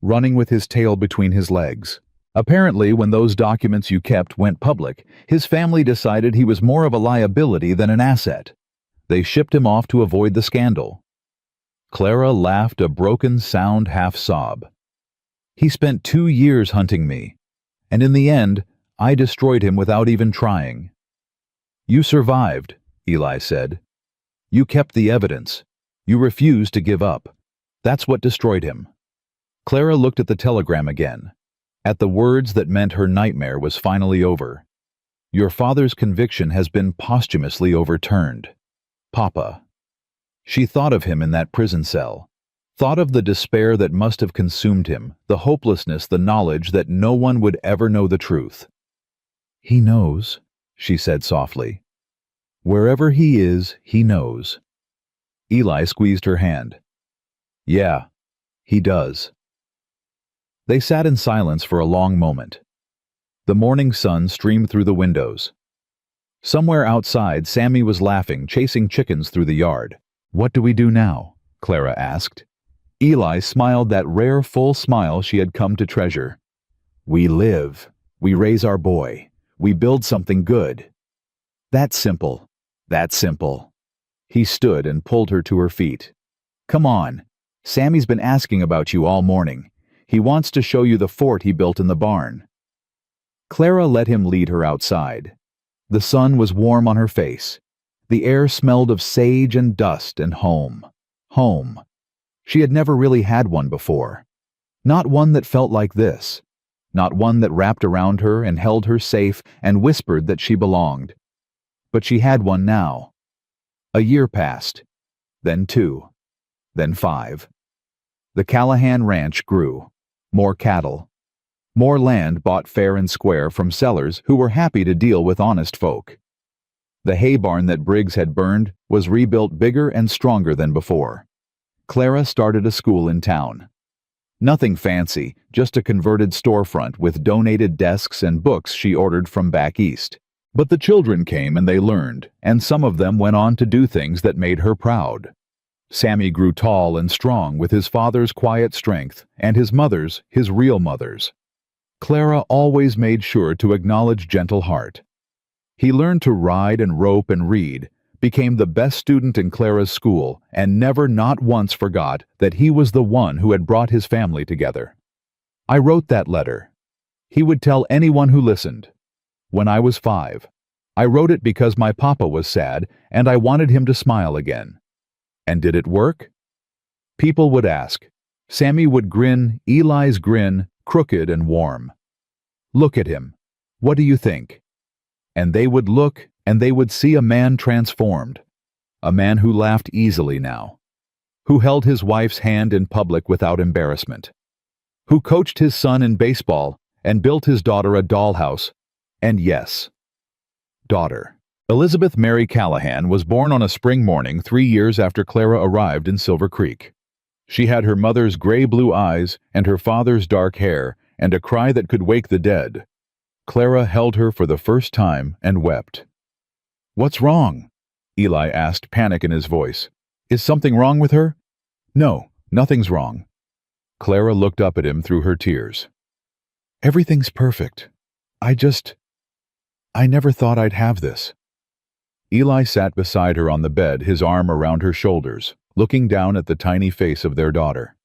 Running with his tail between his legs. Apparently, when those documents you kept went public, his family decided he was more of a liability than an asset. They shipped him off to avoid the scandal." Clara laughed a broken sound half-sob. "He spent 2 years hunting me, and in the end, I destroyed him without even trying." "You survived," Eli said. "You kept the evidence. You refused to give up. That's what destroyed him." Clara looked at the telegram again, at the words that meant her nightmare was finally over. "Your father's conviction has been posthumously overturned. Papa." She thought of him in that prison cell, thought of the despair that must have consumed him, the hopelessness, the knowledge that no one would ever know the truth. "He knows," she said softly. "Wherever he is, he knows." Eli squeezed her hand. "Yeah, he does." They sat in silence for a long moment. The morning sun streamed through the windows. Somewhere outside, Sammy was laughing, chasing chickens through the yard. "What do we do now?" Clara asked. Eli smiled that rare full smile she had come to treasure. "We live. We raise our boy. We build something good. That's simple. That's simple." He stood and pulled her to her feet. "Come on. Sammy's been asking about you all morning. He wants to show you the fort he built in the barn." Clara let him lead her outside. The sun was warm on her face. The air smelled of sage and dust and home. Home. She had never really had one before. Not one that felt like this. not one that wrapped around her and held her safe and whispered that she belonged. But she had one now. A year passed, then 2, then 5. The Callahan Ranch grew. More cattle. More land bought fair and square from sellers who were happy to deal with honest folk. The hay barn that Briggs had burned was rebuilt bigger and stronger than before. Clara started a school in town. Nothing fancy, just a converted storefront with donated desks and books she ordered from back east. But the children came and they learned, and some of them went on to do things that made her proud. Sammy grew tall and strong with his father's quiet strength and his mother's, his real mother's. Clara always made sure to acknowledge gentle heart. He learned to ride and rope and read, became the best student in Clara's school, and never not once forgot that he was the one who had brought his family together. I wrote that letter. He would tell anyone who listened. When I was 5. I wrote it because my papa was sad and I wanted him to smile again. And did it work? People would ask. Sammy would grin, Eli's grin, crooked and warm. Look at him. What do you think? And they would look and they would see a man transformed. A man who laughed easily now. Who held his wife's hand in public without embarrassment. Who coached his son in baseball and built his daughter a dollhouse. And yes, daughter. Elizabeth Mary Callahan was born on a spring morning 3 years after Clara arrived in Silver Creek. She had her mother's gray-blue eyes and her father's dark hair and a cry that could wake the dead. Clara held her for the first time and wept. "What's wrong?" Eli asked, panic in his voice. "Is something wrong with her?" "No, nothing's wrong." Clara looked up at him through her tears. "Everything's perfect. I never thought I'd have this." Eli sat beside her on the bed, his arm around her shoulders, looking down at the tiny face of their daughter.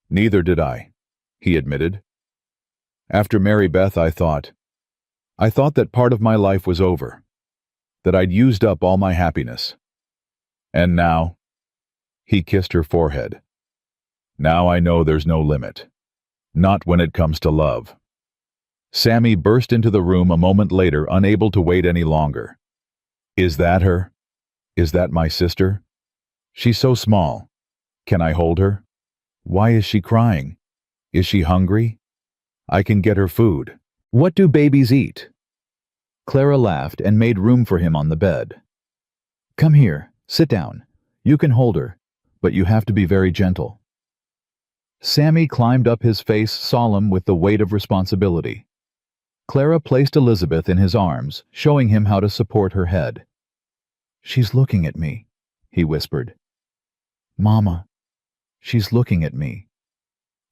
"Neither did I," he admitted. "After Mary Beth, I thought that part of my life was over, that I'd used up all my happiness. And now," he kissed her forehead, "now I know there's no limit. Not when it comes to love." Sammy burst into the room a moment later, unable to wait any longer. "Is that her? Is that my sister? She's so small. Can I hold her? Why is she crying? Is she hungry? I can get her food. What do babies eat?" Clara laughed and made room for him on the bed. "Come here, sit down. You can hold her, but you have to be very gentle." Sammy climbed up, his face solemn with the weight of responsibility. Clara placed Elizabeth in his arms, showing him how to support her head. "She's looking at me," he whispered. "Mama, she's looking at me.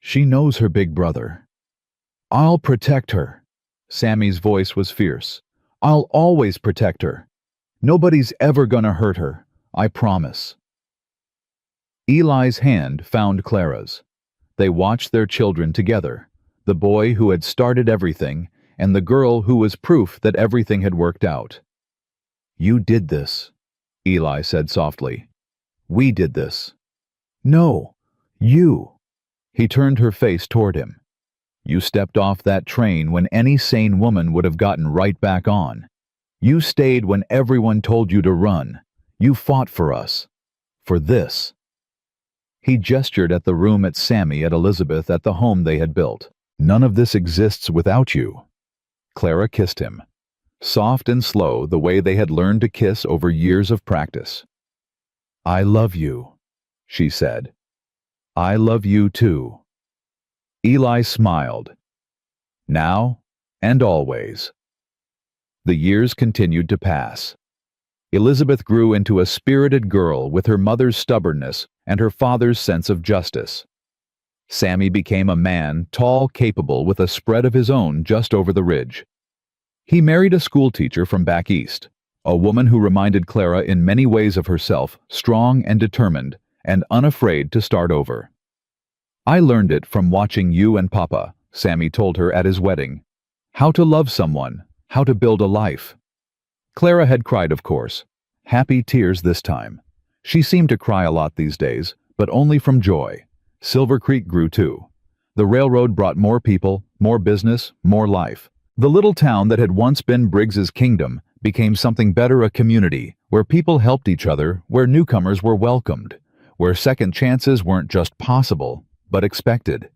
She knows her big brother. I'll protect her." Sammy's voice was fierce. "I'll always protect her. Nobody's ever gonna hurt her, I promise." Eli's hand found Clara's. They watched their children together, the boy who had started everything and the girl who was proof that everything had worked out. "You did this," Eli said softly. "We did this." "No, you." He turned her face toward him. "You stepped off that train when any sane woman would have gotten right back on. You stayed when everyone told you to run. You fought for us. For this." He gestured at the room at Sammy, at Elizabeth, at the home they had built. "None of this exists without you." Clara kissed him, soft and slow, the way they had learned to kiss over years of practice. "I love you," she said. "I love you too." Eli smiled. Now and always. The years continued to pass. Elizabeth grew into a spirited girl with her mother's stubbornness and her father's sense of justice. Sammy became a man, tall, capable, with a spread of his own just over the ridge. He married a schoolteacher from back east, a woman who reminded Clara in many ways of herself, strong and determined, and unafraid to start over. "I learned it from watching you and Papa," Sammy told her at his wedding. "How to love someone, how to build a life." Clara had cried, of course. Happy tears this time. She seemed to cry a lot these days, but only from joy. Silver Creek grew too. The railroad brought more people, more business, more life. The little town that had once been Briggs's kingdom became something better, a community where people helped each other, where newcomers were welcomed, where second chances weren't just possible, but expected.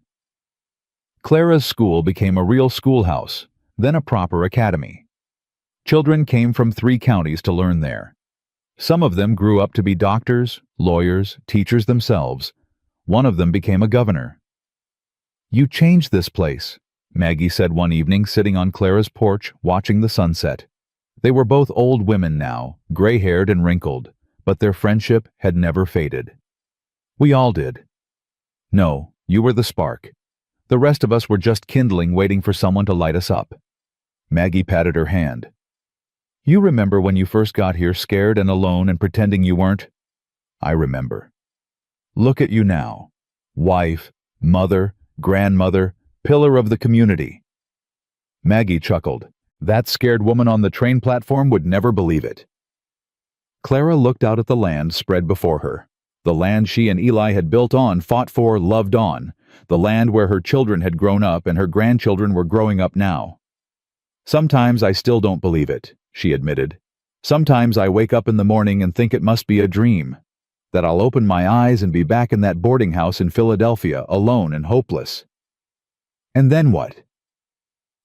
Clara's school became a real schoolhouse, then a proper academy. Children came from 3 counties to learn there. Some of them grew up to be doctors, lawyers, teachers themselves. One of them became a governor. "You changed this place," Maggie said one evening, sitting on Clara's porch, watching the sunset. They were both old women now, gray-haired and wrinkled, but their friendship had never faded. "We all did." "No, you were the spark. The rest of us were just kindling, waiting for someone to light us up." Maggie patted her hand. "You remember when you first got here, scared and alone and pretending you weren't?" "I remember." "Look at you now. Wife, mother, grandmother, pillar of the community." Maggie chuckled. "That scared woman on the train platform would never believe it." Clara looked out at the land spread before her. The land she and Eli had built on, fought for, loved on. The land where her children had grown up and her grandchildren were growing up now. "Sometimes I still don't believe it," she admitted. "Sometimes I wake up in the morning and think it must be a dream, that I'll open my eyes and be back in that boarding house in Philadelphia, alone and hopeless." "And then what?"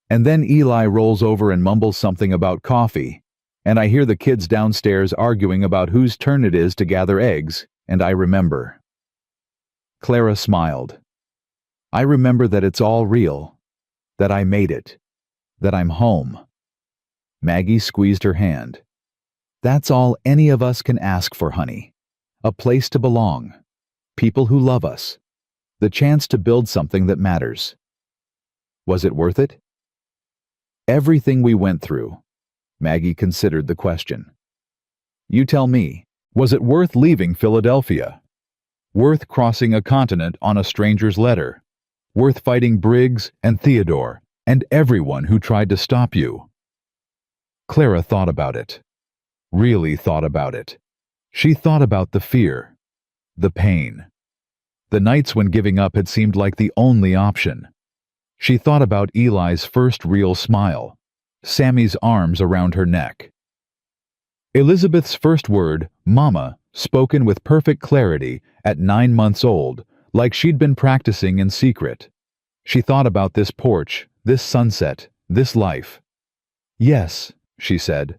"And then Eli rolls over and mumbles something about coffee, and I hear the kids downstairs arguing about whose turn it is to gather eggs, and I remember." Clara smiled. "I remember that it's all real, that I made it, that I'm home." Maggie squeezed her hand. "That's all any of us can ask for, honey. A place to belong, people who love us, the chance to build something that matters." "Was it worth it?" "Everything we went through." Maggie considered the question. "You tell me, was it worth leaving Philadelphia? Worth crossing a continent on a stranger's letter? Worth fighting Briggs and Theodore and everyone who tried to stop you?" Clara thought about it. Really thought about it. She thought about the fear, the pain, the nights when giving up had seemed like the only option. She thought about Eli's first real smile, Sammy's arms around her neck. Elizabeth's first word, "Mama," spoken with perfect clarity at 9 months old, like she'd been practicing in secret. She thought about this porch, this sunset, this life. "Yes," she said,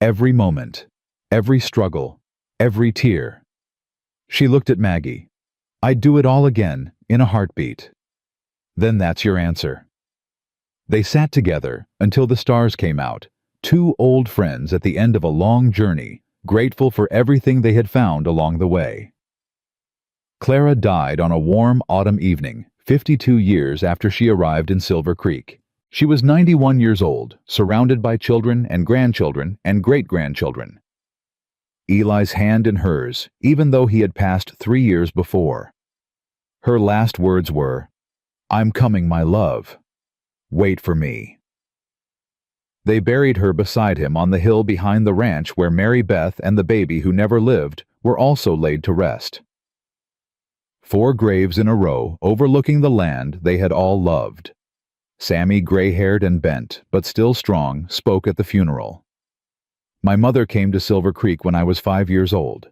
"every moment, every struggle, every tear." She looked at Maggie. "I'd do it all again, in a heartbeat." "Then that's your answer." They sat together until the stars came out, 2 old friends at the end of a long journey, grateful for everything they had found along the way. Clara died on a warm autumn evening, 52 years after she arrived in Silver Creek. She was 91 years old, surrounded by children and grandchildren and great-grandchildren. Eli's hand in hers, even though he had passed 3 years before. Her last words were, "I'm coming, my love. Wait for me." They buried her beside him on the hill behind the ranch where Mary Beth and the baby who never lived were also laid to rest. 4 graves in a row overlooking the land they had all loved. Sammy, gray-haired and bent, but still strong, spoke at the funeral. "My mother came to Silver Creek when I was 5 years old,"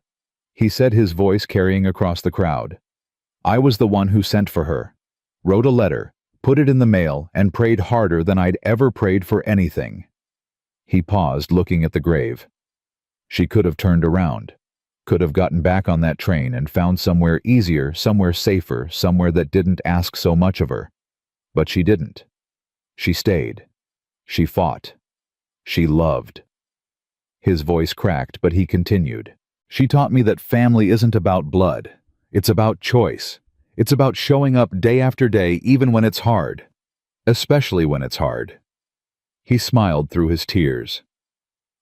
he said, his voice carrying across the crowd. "I was the one who sent for her, wrote a letter, put it in the mail, and prayed harder than I'd ever prayed for anything." He paused, looking at the grave. She could have turned around, could have gotten back on that train and found somewhere easier, somewhere safer, somewhere that didn't ask so much of her. But she didn't. She stayed. She fought. She loved. His voice cracked, but he continued. "She taught me that family isn't about blood. It's about choice. It's about showing up day after day, even when it's hard. Especially when it's hard." He smiled through his tears.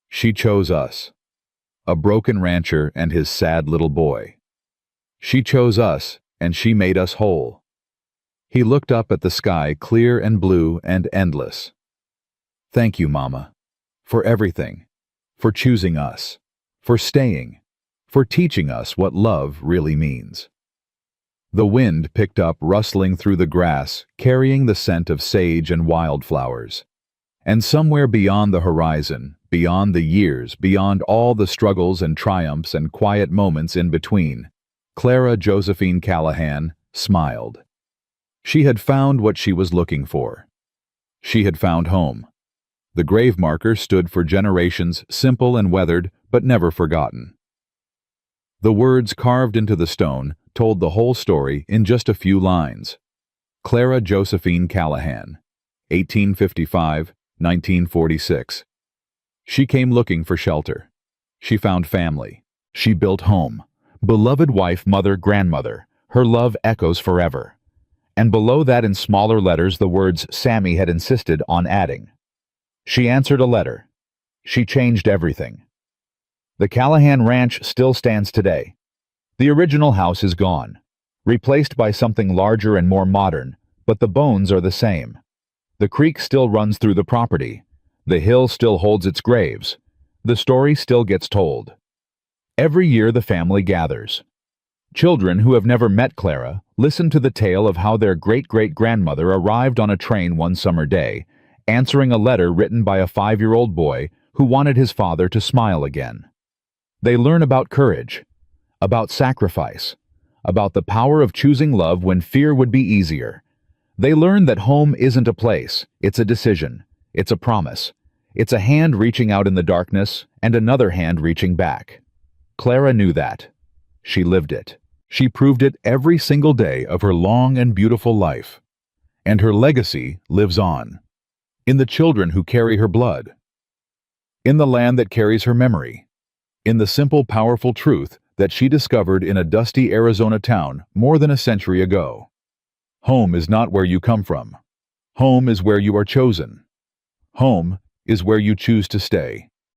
"She chose us. A broken rancher and his sad little boy. She chose us, and she made us whole." He looked up at the sky, clear and blue and endless. "Thank you, Mama, for everything, for choosing us, for staying, for teaching us what love really means." The wind picked up, rustling through the grass, carrying the scent of sage and wildflowers. And somewhere beyond the horizon, beyond the years, beyond all the struggles and triumphs and quiet moments in between, Clara Josephine Callahan smiled. She had found what she was looking for. She had found home. The grave marker stood for generations, simple and weathered, but never forgotten. The words carved into the stone told the whole story in just a few lines. Clara Josephine Callahan, 1855–1946. She came looking for shelter. She found family. She built home. Beloved wife, mother, grandmother. Her love echoes forever. And below that in smaller letters the words Sammy had insisted on adding. She answered a letter. She changed everything. The Callahan Ranch still stands today. The original house is gone, replaced by something larger and more modern, but the bones are the same. The creek still runs through the property. The hill still holds its graves. The story still gets told. Every year the family gathers. Children who have never met Clara listen to the tale of how their great-great-grandmother arrived on a train one summer day, answering a letter written by a 5-year-old boy who wanted his father to smile again. They learn about courage, about sacrifice, about the power of choosing love when fear would be easier. They learn that home isn't a place, it's a decision, it's a promise. It's a hand reaching out in the darkness and another hand reaching back. Clara knew that. She lived it. She proved it every single day of her long and beautiful life. And her legacy lives on. In the children who carry her blood. In the land that carries her memory. In the simple, powerful truth that she discovered in a dusty Arizona town more than a century ago. Home is not where you come from. Home is where you are chosen. Home is where you choose to stay.